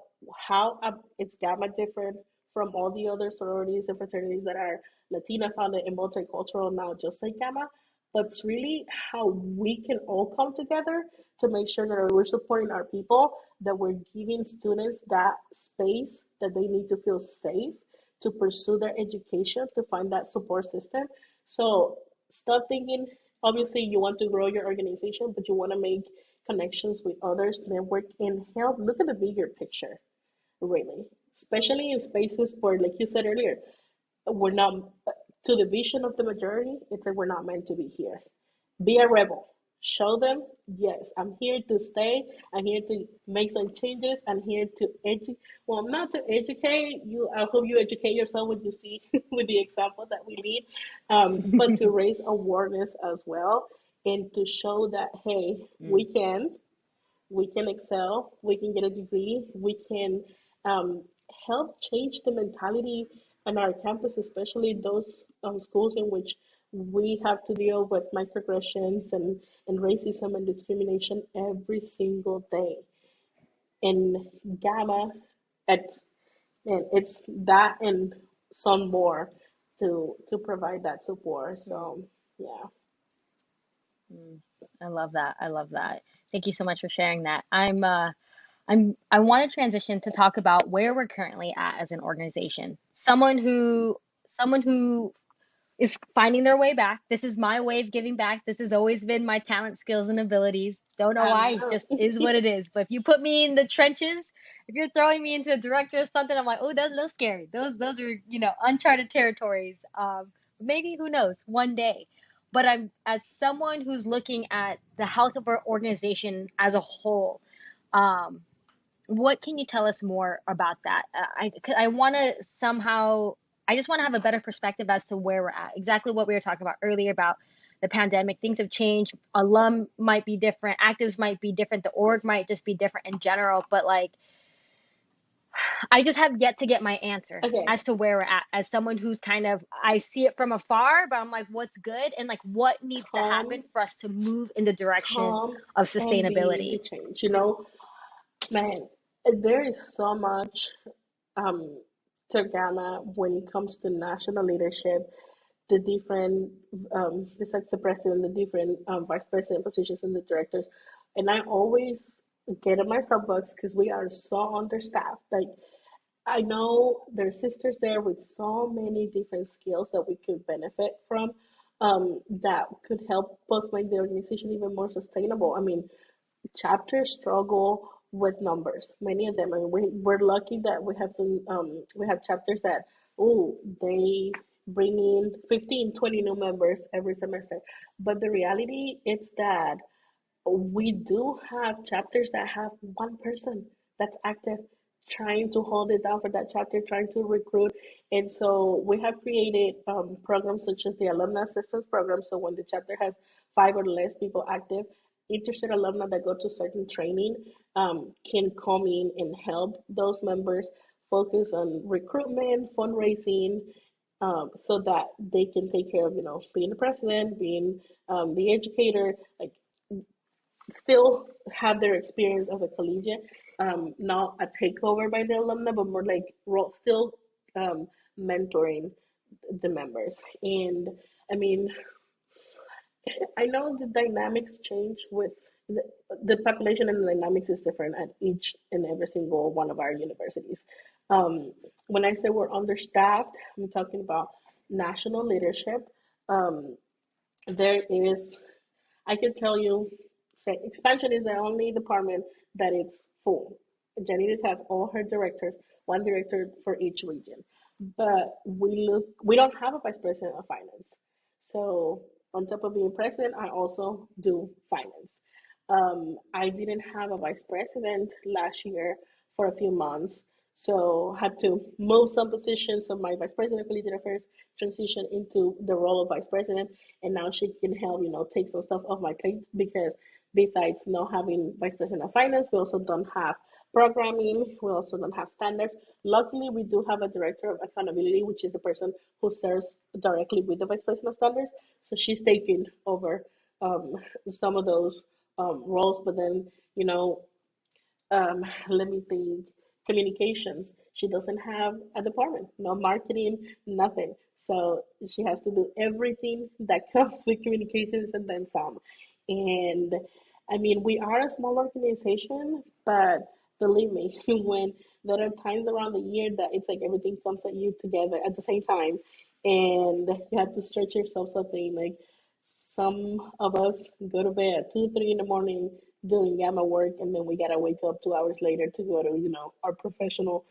how it's Gamma different from all the other sororities and fraternities that are Latina founded and multicultural now, just like Gamma, but it's really how we can all come together to make sure that we're supporting our people, that we're giving students that space that they need to feel safe to pursue their education, to find that support system. So stop thinking, obviously, you want to grow your organization, but you want to make connections with others, network, and help. Look at the bigger picture, really, especially in spaces where, like you said earlier, we're not to the vision of the majority. It's like we're not meant to be here. Be a rebel. Show them, yes, I'm here to stay. I'm here to make some changes. I'm here to educate. Well, not to educate you. I hope you educate yourself when you see with the example that we lead, but to raise awareness as well and to show that, hey, Mm. we can excel, we can get a degree, we can um, help change the mentality on our campus, especially those schools in which we have to deal with microaggressions and racism and discrimination every single day. And Gamma, it's, and it's that and some more to provide that support. So, yeah. Mm. I love that. I love that. Thank you so much for sharing that. I want to transition to talk about where we're currently at as an organization. Someone who is finding their way back. This is my way of giving back. This has always been my talent, skills, and abilities. Don't know I why. It know. just is what it is. But if you put me in the trenches, if you're throwing me into a director or something, I'm like, oh, that's scary. Those are uncharted territories. Maybe who knows one day. But I'm as someone who's looking at the health of our organization as a whole. Um, what can you tell us more about that? I want to somehow, I just want to have a better perspective as to where we're at. Exactly what we were talking about earlier about the pandemic. Things have changed. Alum might be different. Actives might be different. The org might just be different in general. But like, I just have yet to get my answer Okay, as to where we're at. As someone who's kind of, I see it from afar, but I'm like, what's good? And like, what needs to happen come, for us to move in the direction come, of and be the sustainability? change. Man, there is so much um, to Ghana when it comes to national leadership, the different, besides the president, the different vice president positions and the directors. And I always get on my soapbox because we are so understaffed. Like, I know there's sisters there with so many different skills that we could benefit from, that could help us make the organization even more sustainable. I mean, chapters struggle with numbers. Many of them, I mean, we're lucky that we have chapters that, oh, they bring in 15, 20 new members every semester. But the reality is that we do have chapters that have one person that's active trying to hold it down for that chapter, trying to recruit. And so we have created programs such as the Alumni Assistance Program. So when the chapter has five or less people active, interested alumni that go to certain training can come in and help those members focus on recruitment, fundraising, so that they can take care of, being the president, being the educator, like still have their experience as a collegiate, not a takeover by the alumni, but more like still um, mentoring the members. And I mean, I know the dynamics change with the population, and the dynamics is different at each and every single one of our universities. When I say we're understaffed, I'm talking about national leadership. Um, there is, I can tell you, say, expansion is the only department that it's full. Janice has all her directors, one director for each region. But we don't have a vice president of finance. So on top of being president, I also do finance. I didn't have a vice president last year for a few months, so had to move some positions. So my vice president of collegiate affairs transitioned into the role of vice president, and now she can help, take some stuff off my plate because besides not having vice president of finance, we also don't have programming. We also don't have standards. Luckily, we do have a director of accountability, which is the person who serves directly with the vice president of standards. So she's taking over um, some of those roles. But then, you know, let me think, communications. She doesn't have a department, no marketing, nothing. So she has to do everything that comes with communications and then some. And I mean, we are a small organization, but believe me, when there are times around the year that it's like everything comes at you together at the same time, and you have to stretch yourself something like some of us go to bed at 2, 3 in the morning doing gamma work, and then we gotta wake up 2 hours later to go to our professional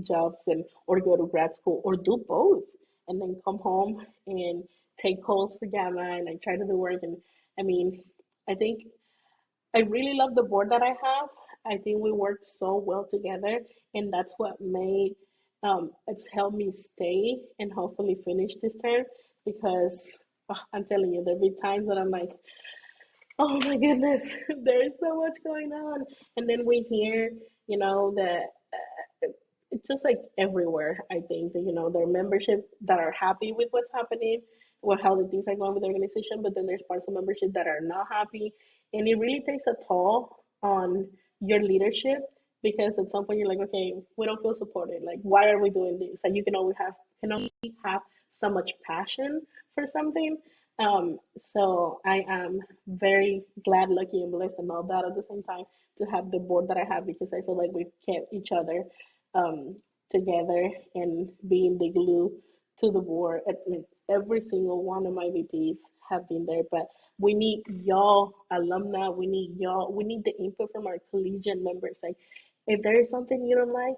jobs and or go to grad school or do both, and then come home and take calls for gamma and I try to do work. And I mean, I think I really love the board that I have. I think we work so well together, and that's what made it's helped me stay and hopefully finish this term because I'm telling you, there'll be times that I'm like, oh my goodness, there is so much going on, and then we hear, that it's just like everywhere. I think that there are membership that are happy with what's happening, with how the things are going with the organization, but then there's parts of membership that are not happy, and it really takes a toll on your leadership because at some point you're like, okay, we don't feel supported. Like, why are we doing this? And you can only have so much passion for something. So I am very glad, lucky, and blessed, and all that at the same time to have the board that I have because I feel like we've kept each other um, together and being the glue to the board. Every single one of my VPs have been there, but we need y'all alumni. We need y'all. We need the input from our collegiate members. Like, if there is something you don't like,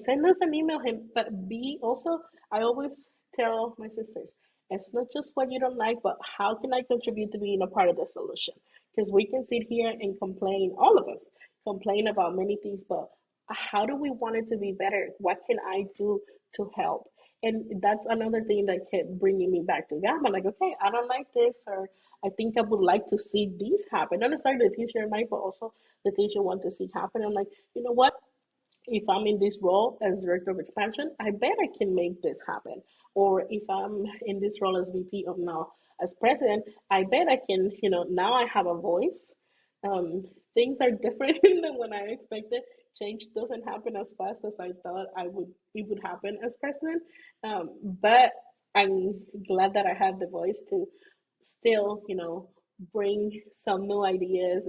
send us an email. Him, but be also. I always tell my sisters, it's not just what you don't like, but how can I contribute to being a part of the solution? Because we can sit here and complain, all of us complain about many things, but how do we want it to be better? What can I do to help? And that's another thing that kept bringing me back to Gamma. Like, okay, I don't like this, or I think I would like to see these happen. Not necessarily the things you like, but also the things you want to see happen. I'm like, you know what? If I'm in this role as director of expansion, I bet I can make this happen. Or if I'm in this role as VP of now as president, I bet I can, now I have a voice. Things are different than when I expected. Change doesn't happen as fast as I thought it would happen as president. But I'm glad that I have the voice to still, bring some new ideas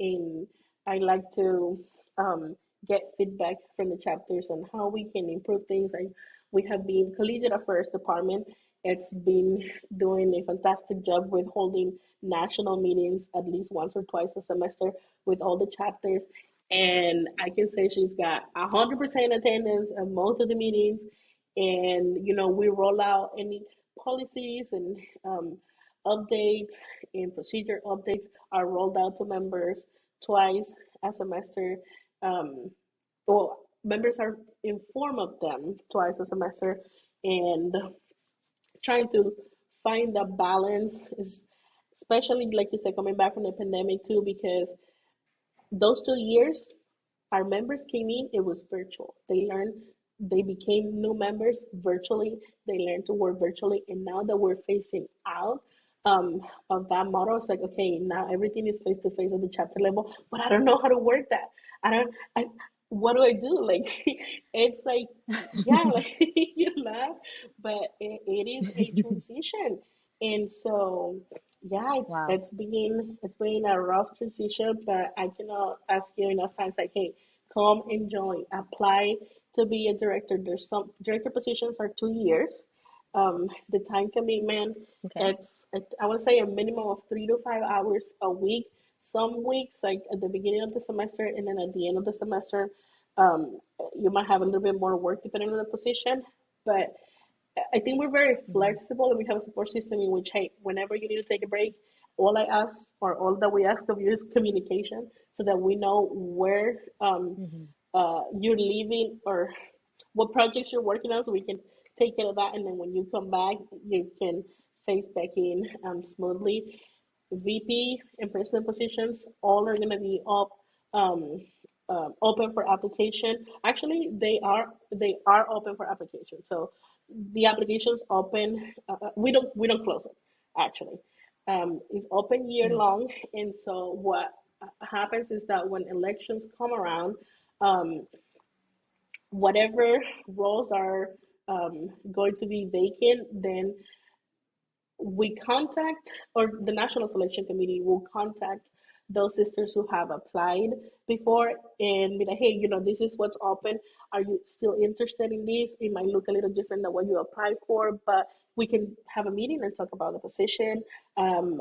and I like to get feedback from the chapters on how we can improve things. We have been collegiate affairs department. It's been doing a fantastic job with holding national meetings at least once or twice a semester with all the chapters. And I can say she's got 100% attendance at most of the meetings. And, we roll out any policies and updates and procedure updates are rolled out to members twice a semester. Um, well, members are informed of them twice a semester, and trying to find the balance is especially like you said coming back from the pandemic too because those 2 years our members came in, it was virtual. They became new members virtually. They learned to work virtually. And now that we're facing out of that model, it's like, okay, now everything is face to face at the chapter level, but I don't know how to work that. I don't, I, what do I do? Like, it's like, yeah, like you laugh, but it is a transition. And so, yeah, Wow. it's been a rough transition, but I cannot ask you enough times like, hey, come and join, apply to be a director. There's some director positions are 2 years. The time commitment, Okay. I would say a minimum of 3 to 5 hours a week. some weeks, like at the beginning of the semester and then at the end of the semester, um, you might have a little bit more work depending on the position. But I think we're very Mhm. flexible and we have a support system in which, hey, whenever you need to take a break, all I ask or all that we ask of you is communication so that we know where Mhm. you're leaving or what projects you're working on so we can take care of that. And then when you come back, you can face back in smoothly. VP and president positions, all are going to be up, um, open for application. Actually, they are open for application. So the applications open. We don't close it. Actually, it's open year Mhm. long, and so what happens is that when elections come around, um, whatever roles are going to be vacant, then we contact, or the National Selection Committee will contact those sisters who have applied before and be like, hey, this is what's open. Are you still interested in this? It might look a little different than what you applied for, but we can have a meeting and talk about the position. Um,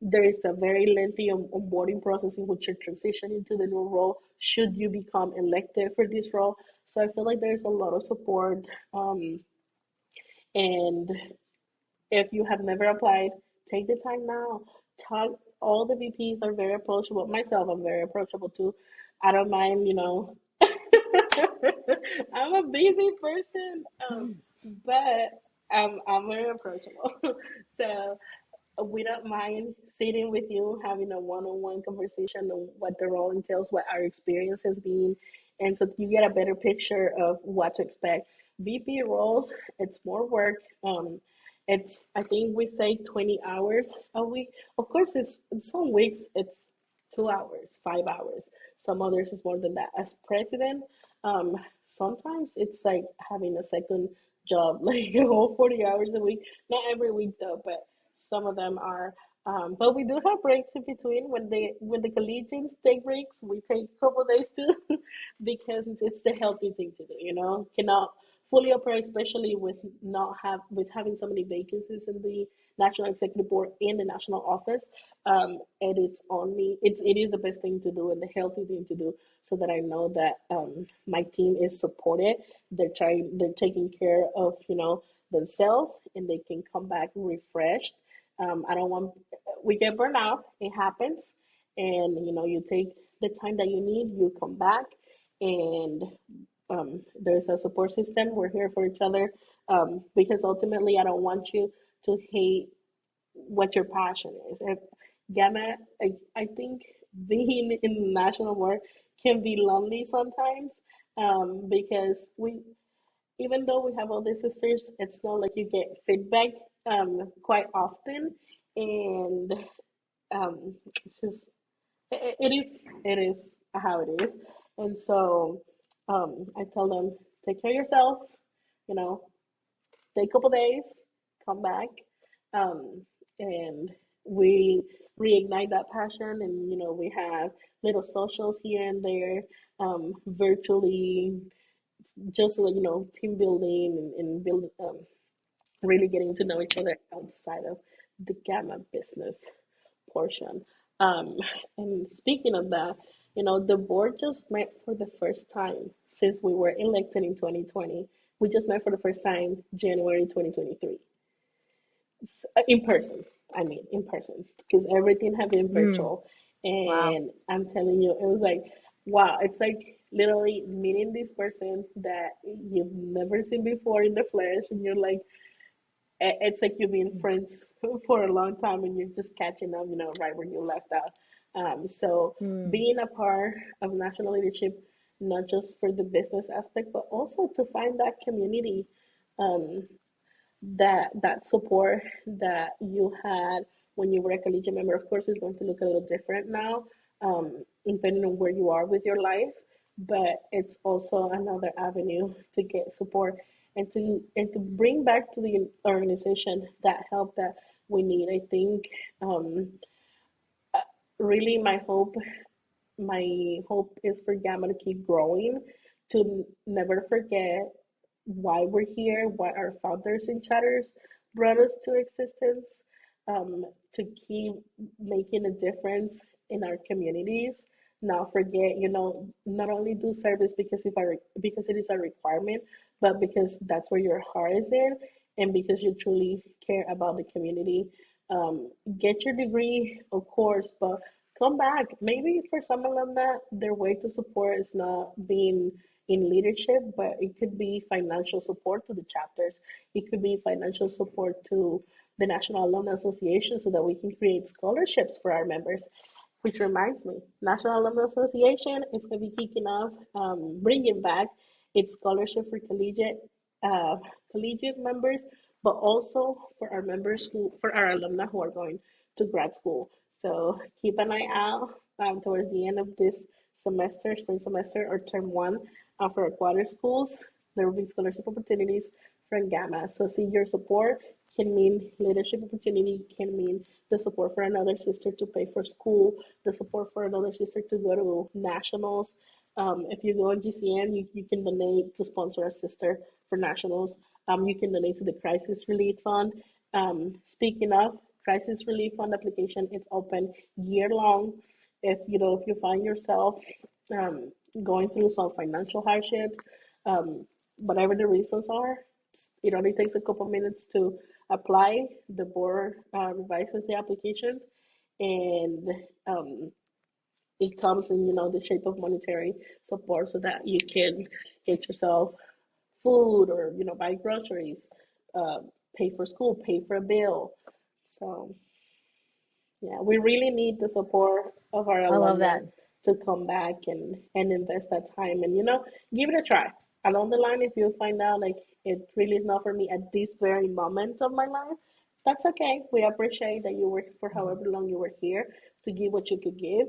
there is a very lengthy onboarding process in which you're transitioning to the new role should you become elected for this role. So I feel like there's a lot of support. And if you have never applied, take the time now. Talk. All the VPs are very approachable. Myself, I'm very approachable too. I don't mind. I'm a busy person, but I'm very approachable. So we don't mind sitting with you, having a one-on-one conversation on what the role entails, what our experience has been, and so you get a better picture of what to expect. VP roles, it's more work. It's I think we say 20 hours a week. Of course, it's some weeks it's 2 hours, 5 hours. Some others is more than that. As president, um, sometimes it's like having a second job, like a whole 40 hours a week. Not every week though, but some of them are. But we do have breaks in between. When the collegians take breaks, we take a couple of days too, because it's the healthy thing to do. Cannot fully operate, especially with having so many vacancies in the national executive board in the national office. It is the best thing to do and the healthy thing to do, so that I know that my team is supported. They're taking care of themselves, and they can come back refreshed. I don't want We get burned out. It happens, and you take the time that you need. You come back, and there's a support system. We're here for each other, because ultimately, I don't want you to hate what your passion is. And Gamma, I think being in the national work can be lonely sometimes, because even though we have all these sisters, it's not like you get feedback quite often, and it's just it is how it is, and so I tell them, take care of yourself, you know, take a couple days, come back, um, and we reignite that passion, and we have little socials here and there, virtually, just like team building and build really getting to know each other outside of the gamma business portion. Um, and speaking of that, the board just met for the first time since we were elected in 2020. We just met for the first time January 2023, in person. I mean, in person, because everything had been Mm. virtual. Wow. And I'm telling you, it was like, wow, it's like literally meeting this person that you've never seen before in the flesh, and you're like, it's like you've been friends for a long time and you're just catching up, right where you left out. So Mm. being a part of national leadership, not just for the business aspect, but also to find that community, um, that support that you had when you were a collegiate member. Of course, is going to look a little different now, depending on where you are with your life. But it's also another avenue to get support and to bring back to the organization that help that we need. I think, um, really my hope is for Gamma to keep growing, to never forget why we're here, what our founders and chatters brought us to existence, to keep making a difference in our communities. Not forget, not only do service because it is a requirement, but because that's where your heart is in, and because you truly care about the community. Um, get your degree, of course, but come back. Maybe for some alumni, their way to support is not being in leadership, but it could be financial support to the chapters. It could be financial support to the National Alumni Association so that we can create scholarships for our members. Which reminds me, National Alumni Association is going to be kicking off, bringing back its scholarship for uh, collegiate members, but also for our alumni who are going to grad school. So keep an eye out towards the end of this semester, spring semester, or term one for our quarter schools. There will be scholarship opportunities from Gamma. So see your support can mean leadership opportunity, can mean the support for another sister to pay for school, the support for another sister to go to nationals. If you go on GCM, you can donate to sponsor a sister for nationals. You can donate to the Crisis Relief Fund. Speaking of Crisis Relief Fund application, it's open year long. If you find yourself um, going through some financial hardships, whatever the reasons are, it only takes a couple minutes to apply. The board revises the applications, and um, it comes in the shape of monetary support so that you can get yourself food, or buy groceries, uh, pay for school, pay for a bill. So yeah, we really need the support of our I love alumni that. to come back and invest that time, and give it a try. Along the line, if you find out like it really is not for me at this very moment of my life, that's okay. We appreciate that you worked for however long you were here to give what you could give.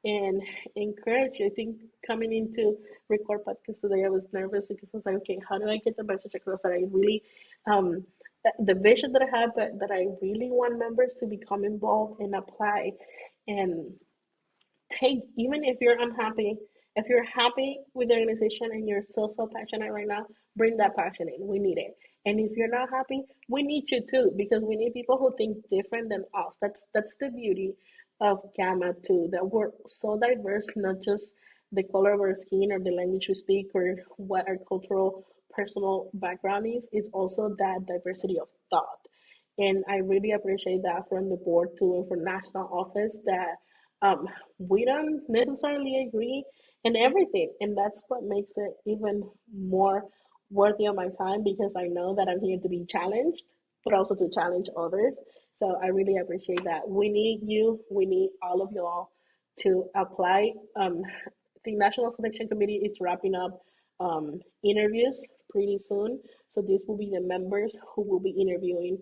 And encourage. I think coming into record podcast today, I was nervous because I was like, okay, how do I get the message across that I really, um, the vision that I have, but that I really want members to become involved and apply, and take, even if you're unhappy, if you're happy with the organization and you're so passionate right now, bring that passion in. We need it. And if you're not happy, we need you too, because we need people who think different than us. That's the beauty of Gamma too, that we're so diverse, not just the color of our skin or the language we speak or what our cultural personal background is. It's also that diversity of thought. And I really appreciate that from the board too, and for national office, that um, we don't necessarily agree in everything. And that's what makes it even more worthy of my time, because I know that I'm here to be challenged, but also to challenge others. So I really appreciate that. We need you, we need all of you all to apply. The National Selection Committee is wrapping up interviews pretty soon. So this will be the members who will be interviewing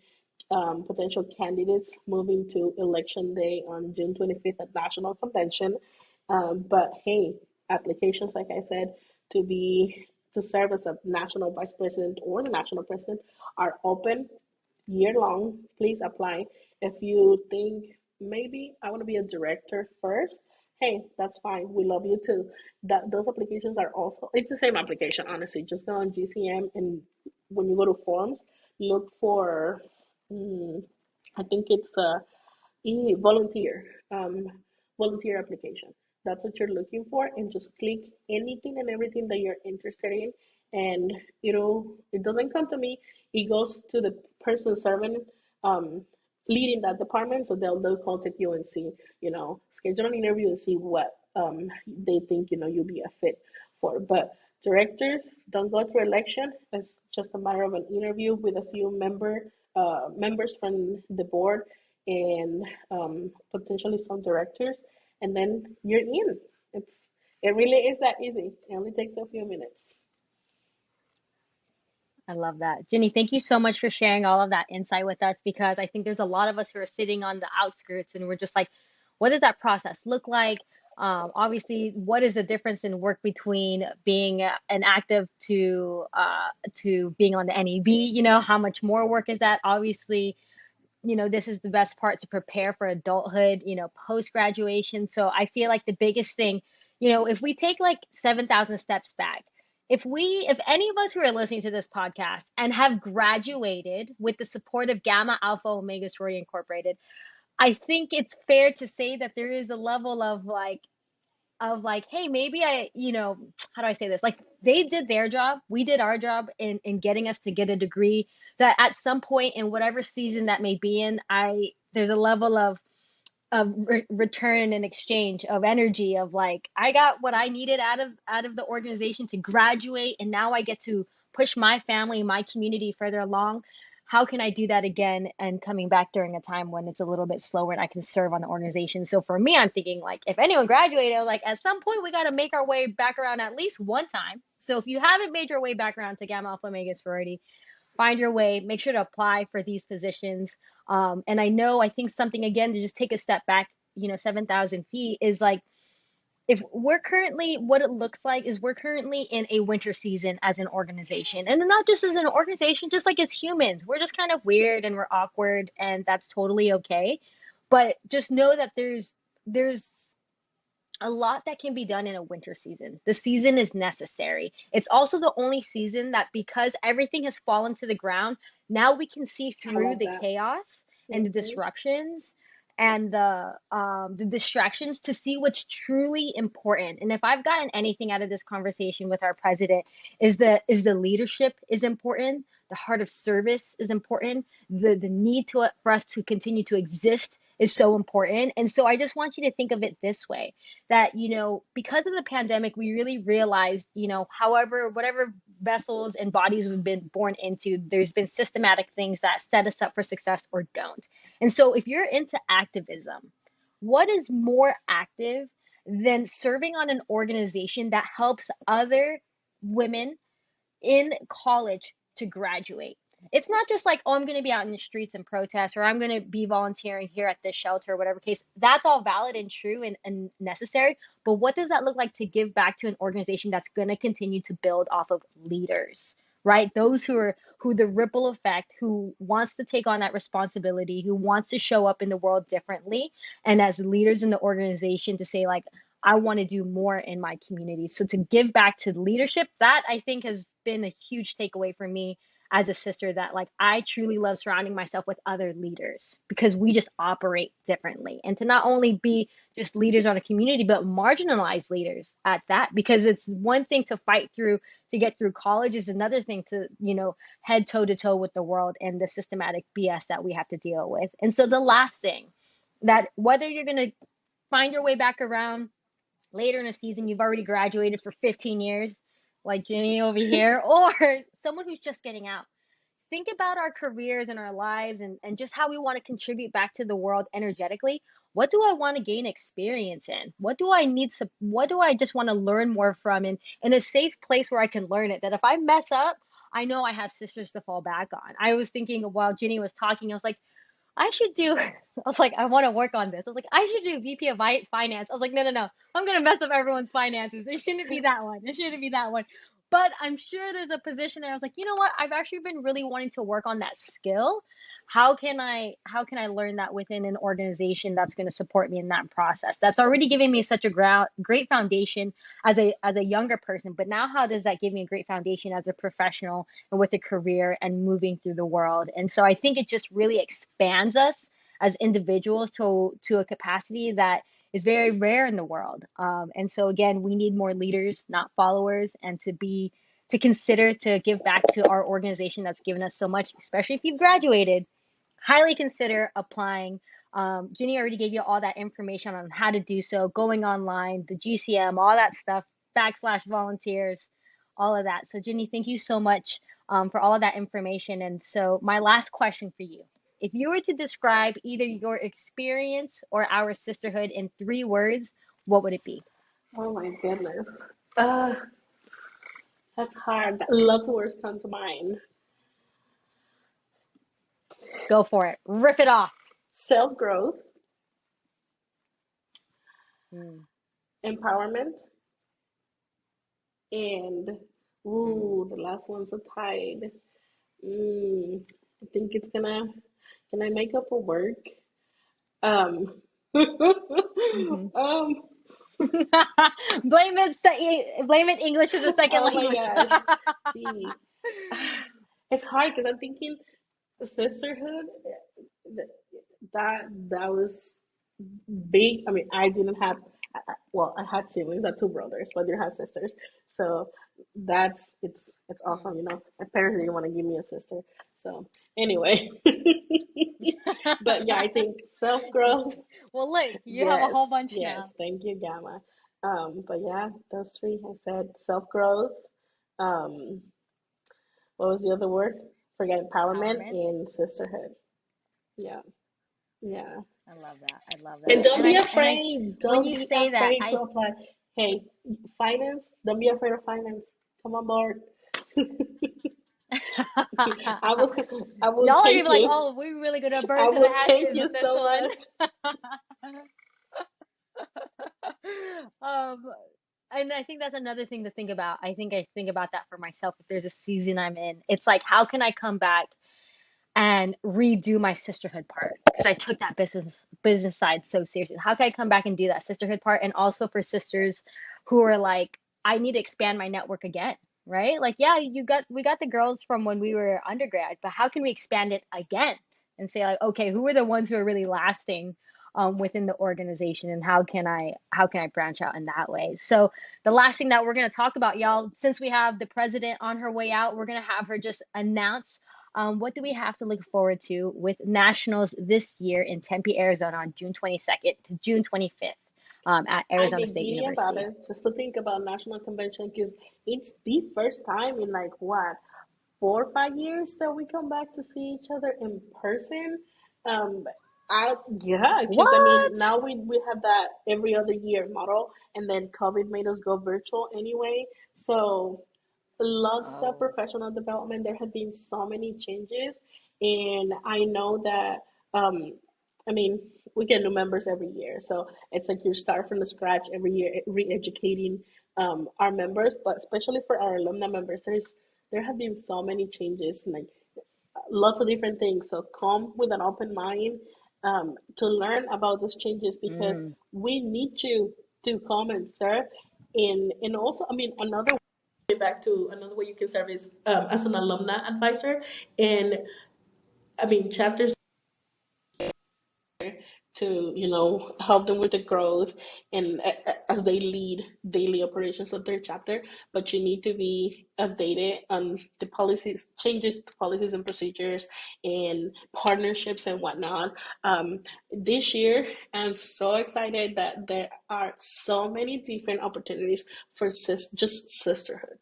potential candidates moving to election day on June 25th at National Convention. But hey, applications, like I said, to serve as a national vice president or the national president are open year long. Please apply. If you think maybe I want to be a director first, hey, that's fine. We love you too. That those applications are also, it's the same application, honestly. Just go on GCM, and when you go to forms, look for mm, I think it's volunteer, volunteer application. That's what you're looking for, and just click anything and everything that you're interested in, and it doesn't come to me. It goes to the person serving, um, leading that department, so they'll contact you and see, schedule an interview and see what they think you'll be a fit for. But directors don't go through election. It's just a matter of an interview with a few members from the board, and potentially some directors, and then you're in. It really is that easy. It only takes a few minutes. I love that. Ginny, thank you so much for sharing all of that insight with us, because I think there's a lot of us who are sitting on the outskirts and we're just like, what does that process look like? Obviously, what is the difference in work between being an active to being on the NEB? How much more work is that? Obviously, this is the best part to prepare for adulthood, post graduation. So I feel like the biggest thing, if we take like 7,000 steps back, if any of us who are listening to this podcast and have graduated with the support of Gamma Alpha Omega Sorority Incorporated, I think it's fair to say that there is a level of like, hey, maybe I, how do I say this? Like they did their job, we did our job in getting us to get a degree. That at some point in whatever season that may be in, I there's a level of return and exchange of energy of like I got what I needed out of the organization to graduate, and now I get to push my family, my community further along. How can I do that again and coming back during a time when it's a little bit slower and I can serve on the organization? So for me, I'm thinking like if anyone graduated, like at some point we got to make our way back around at least one time. So if you haven't made your way back around to Gamma Alpha Omega Sorority, find your way, make sure to apply for these positions. And I think something again to just take a step back, 7,000 feet is like, if we're currently, what it looks like is we're currently in a winter season as an organization. And not just as an organization, just like as humans, we're just kind of weird and we're awkward, and that's totally okay. But just know that there's a lot that can be done in a winter season. The season is necessary. It's also the only season that, because everything has fallen to the ground, now we can see I through love the that. chaos and the Hmm. disruptions and the distractions to see what's truly important. And if I've gotten anything out of this conversation with our president, is the leadership is important, the heart of service is important, the need to for us to continue to exist is so important. And so I just want you to think of it this way, that because of the pandemic we really realized, however, whatever vessels and bodies we've been born into, there's been systematic things that set us up for success or don't. And so if you're into activism, what is more active than serving on an organization that helps other women in college to graduate? It's not just like, oh, I'm going to be out in the streets and protest, or I'm going to be volunteering here at this shelter, or whatever case. That's all valid and true and necessary. But what does that look like to give back to an organization that's going to continue to build off of leaders, right? Those who the ripple effect, who wants to take on that responsibility, who wants to show up in the world differently, and as leaders in the organization to say like, I want to do more in my community. So to give back to leadership, that I think has been a huge takeaway for me as a sister, that like I truly love surrounding myself with other leaders because we just operate differently. And to not only be just leaders on a community, but marginalized leaders at that, because it's one thing to fight through to get through college, is another thing to, head toe to toe with the world and the systematic BS that we have to deal with. And so the last thing, that whether you're going to find your way back around later in a season, you've already graduated for 15 years, like Jenny over here, or someone who's just getting out. Think about our careers and our lives, and just how we want to contribute back to the world energetically. What do I want to gain experience in? What do I just want to learn more from, in a safe place where I can learn it? That if I mess up, I know I have sisters to fall back on. I was thinking while Ginny was talking, I was like, I should do, I was like, I want to work on this. I was like, I should do VP of Finance. I was like, no, no, no. I'm going to mess up everyone's finances. It shouldn't be that one. It shouldn't be that one. But I'm sure there's a position there. I was like, you know what? I've actually been really wanting to work on that skill. How can I learn that within an organization that's going to support me in that process? That's already giving me such a great foundation as a younger person. But now how does that give me a great foundation as a professional and with a career and moving through the world? And so I think it just really expands us as individuals to a capacity that is very rare in the world. And so again, we need more leaders, not followers, and to consider to give back to our organization that's given us so much, especially if you've graduated. Highly consider applying. Ginny already gave you all that information on how to do so, going online, the GCM, all that stuff, / volunteers, all of that. So, Ginny, thank you so much for all of that information. And so, my last question for you, if you were to describe either your experience or our sisterhood in 3 words, what would it be? Oh my goodness. Uh, that's hard. Lots of words come to mind. Go for it. Rip it off. Self growth, Mm, empowerment, and mm, ooh, the last one's a tide. Mm, I think it's gonna. Can I make up a word? Um. hmm um. blame it. English is a second Oh my language. gosh. See, it's hard because I'm thinking sisterhood. that was big. I mean, I didn't have, well, I had siblings, I had two brothers, but I didn't have sisters. So it's awesome. My parents didn't want to give me a sister. So anyway, but yeah, I think self growth. Well, look, you have a Yes, whole bunch yes. now. Thank you, Gamma. But yeah, those three I said self growth. Um, what was the other word? Forget empowerment Empowerment. and sisterhood. Yeah, yeah. I love that. I love And that. don't And be I afraid. when Don't you be say that, afraid to apply. Hey, finance. Don't be afraid of finance. Come on board. I will. I will y'all are gonna take be like, you. "Oh, we're really gonna burn I to the will take ashes you with this so one." much. um, and I think that's another thing to think about. I think about that for myself. If there's a season I'm in, it's like, how can I come back and redo my sisterhood part? Because I took that business side so seriously. How can I come back and do that sisterhood part? And also for sisters who are like, I need to expand my network again, right? Like, yeah, we got the girls from when we were undergrad, but how can we expand it again and say like, okay, who are the ones who are really lasting within the organization, and how can I branch out in that way? So the last thing that we're going to talk about, y'all, since we have the president on her way out, we're going to have her just announce what do we have to look forward to with nationals this year in Tempe, Arizona on June 22nd to June 25th at I Arizona get State giddy about University? it just to think about national convention because it's the first time in like what 4 or 5 years that we come back to see each other in person. Um, I yeah, because I mean What? now we have that every other year model, and then COVID made us go virtual anyway. So lots of Oh. professional development. There have been so many changes, and I know that. I mean, we get new members every year, so it's like you start from the scratch every year, re-educating our members. But especially for our alumni members, there have been so many changes, and like lots of different things. So come with an open mind to learn about those changes because Mm. we need you to come and serve. And also, I mean, another back to another way you can serve is as an alumni advisor. And I mean, chapters to help them with the growth and as they lead daily operations of their chapter, but you need to be updated on the policies changes to policies and procedures and partnerships and whatnot. This year I'm so excited that there are so many different opportunities for just sisterhood.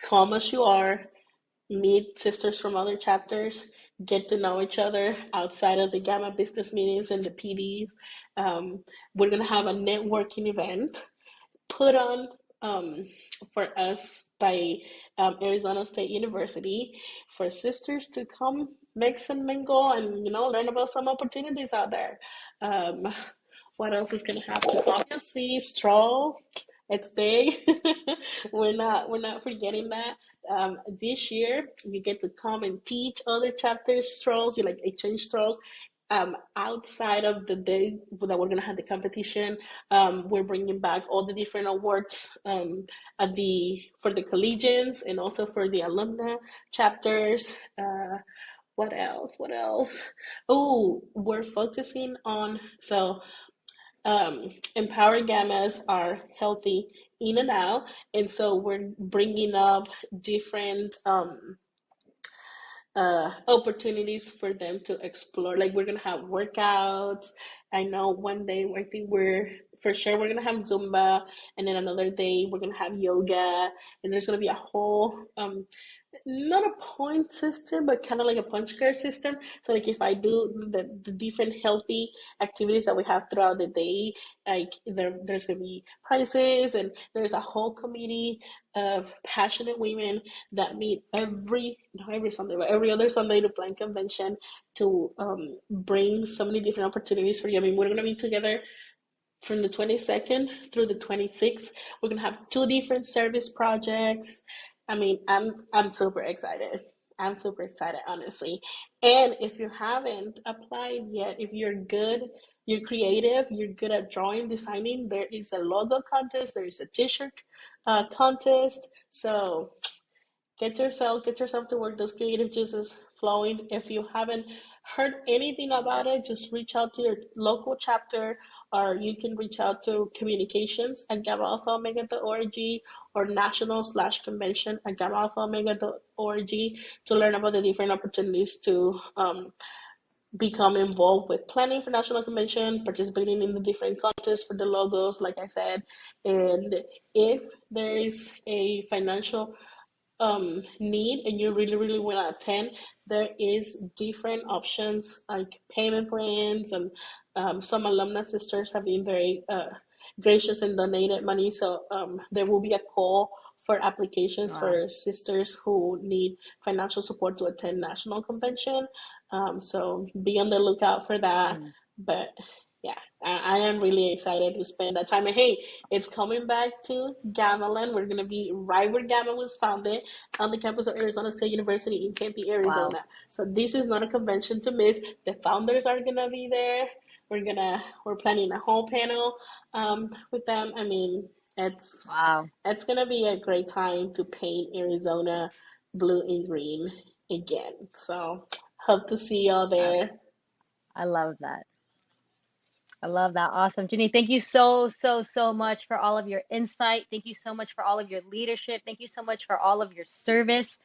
Come as you are, meet sisters from other chapters, get to know each other outside of the Gamma business meetings and the PDs. We're going to have a networking event put on um, for us by Arizona State University for sisters to come mix and mingle and learn about some opportunities out there. Um, what else is going to happen? Obviously, stroll. It's big. We're not forgetting that. This year, you get to come and teach other chapters strolls. You like exchange strolls. Outside of the day that we're gonna have the competition, we're bringing back all the different awards at the for the collegians and also for the alumni chapters. What else? What else? Oh, we're focusing on empowered gammas are healthy in and out, and so we're bringing up different opportunities for them to explore. Like we're gonna have workouts. I know one day I think we're gonna have Zumba, and then another day we're gonna have yoga, and there's gonna be a whole not a point system, but kind of like a punch card system. So like if I do the different healthy activities that we have throughout the day, like there's gonna be prizes, and there's a whole committee of passionate women that meet not every Sunday, but every other Sunday to plan convention to bring so many different opportunities for you. I mean, we're gonna be together from the 22nd through the 26th. We're gonna have two different service projects. I mean, I'm super excited. I'm super excited, honestly. And if you haven't applied yet, if you're good, you're creative, you're good at drawing, designing, there is a logo contest, there is a t-shirt contest. So get yourself to work, those creative juices flowing. If you haven't heard anything about it, just reach out to your local chapter, or you can reach out to communications at gamma-alpha-omega.org, or national/convention at gamma-alpha-omega.org, to learn about the different opportunities to become involved with planning for national convention, participating in the different contests for the logos, like I said. And if there is a financial need and you really really want to attend, there is different options like payment plans, and some alumni sisters have been very gracious and donated money. So there will be a call for applications Wow. for sisters who need financial support to attend national convention. So be on the lookout for that. Mm. But yeah, I am really excited to spend that time. And hey, it's coming back to Gamaland. We're gonna be right where Gamma was founded, on the campus of Arizona State University in Tempe, Wow. Arizona. So this is not a convention to miss. The founders are gonna be there. We're planning a whole panel with them. I mean, it's Wow. it's gonna be a great time to paint Arizona blue and green again. So hope to see y'all I, there. I love that. I love that. Awesome. Jenny, thank you so, so, so much for all of your insight. Thank you so much for all of your leadership. Thank you so much for all of your service.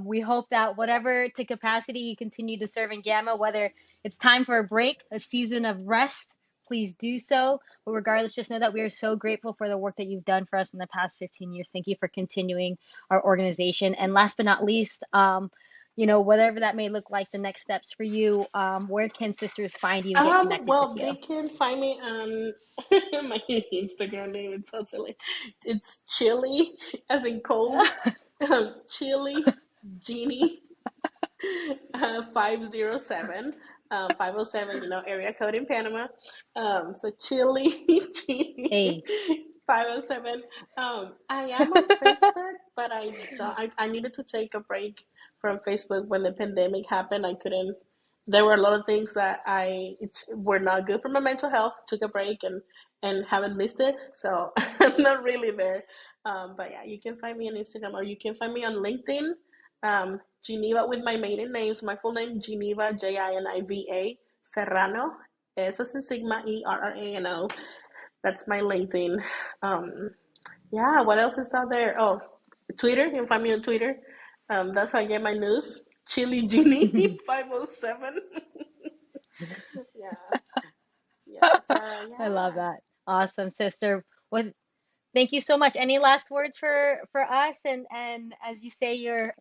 We hope that whatever to capacity you continue to serve in Gamma, whether it's time for a break, a season of rest, please do so. But regardless, just know that we are so grateful for the work that you've done for us in the past 15 years. Thank you for continuing our organization. And last but not least, whatever that may look like, the next steps for you, where can sisters find you and get connected with Well, you? they can find me on my Instagram name. It's so silly. It's Chili, as in cold. Chili Genie 507. 507, area code in Panama. So Chili Genie Hey. 507. I am on Facebook, but I don't. I needed to take a break from Facebook when the pandemic happened. I couldn't. There were a lot of things that were not good for my mental health. Took a break and haven't missed it. So I'm not really there. But yeah, you can find me on Instagram, or you can find me on LinkedIn. Jiniva with my maiden names. My full name Jiniva, Jiniva Serrano. S as in Sigma, Errano. That's my LinkedIn. Um, yeah, what else is out there? Oh, Twitter. You can find me on Twitter. That's how I get my news. Chili Genie 507. Yeah, yeah. So I love yeah. that. Awesome, sister. Well, thank you so much. Any last words for us, and as you say your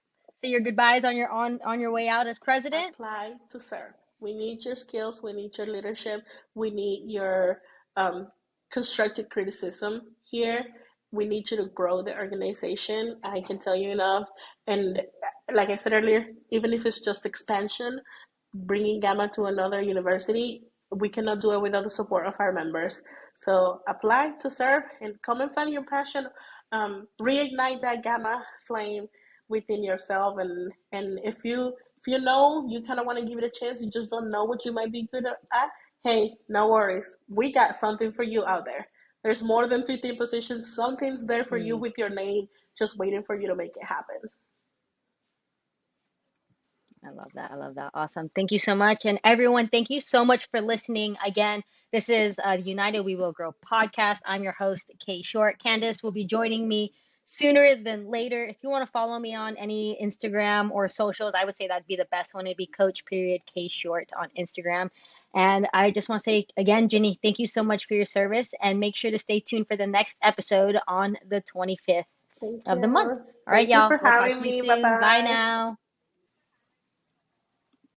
goodbyes on your way out as president? Apply to serve. We need your skills. We need your leadership. We need your um, constructive criticism here. We need you to grow the organization. I can tell you enough. And like I said earlier, even if it's just expansion, bringing Gamma to another university, we cannot do it without the support of our members. So apply to serve and come and find your passion. Reignite that Gamma flame within yourself. And if you know you kind of want to give it a chance, you just don't know what you might be good at. Hey, no worries. We got something for you out there. There's more than 15 positions. Something's there for you Mm. with your name, just waiting for you to make it happen. I love that. I love that. Awesome. Thank you so much. And everyone, thank you so much for listening. Again, this is United We Will Grow podcast. I'm your host, Kay Short. Candace will be joining me sooner than later. If you want to follow me on any Instagram or socials, I would say that'd be the best one. It'd be Coach period K Short on Instagram. And I just want to say again, Ginny, thank you so much for your service, and make sure to stay tuned for the next episode on the 25th Thank of the month. you. All right, Thank you y'all. for We'll talk having to you me. Bye soon. Bye bye. now.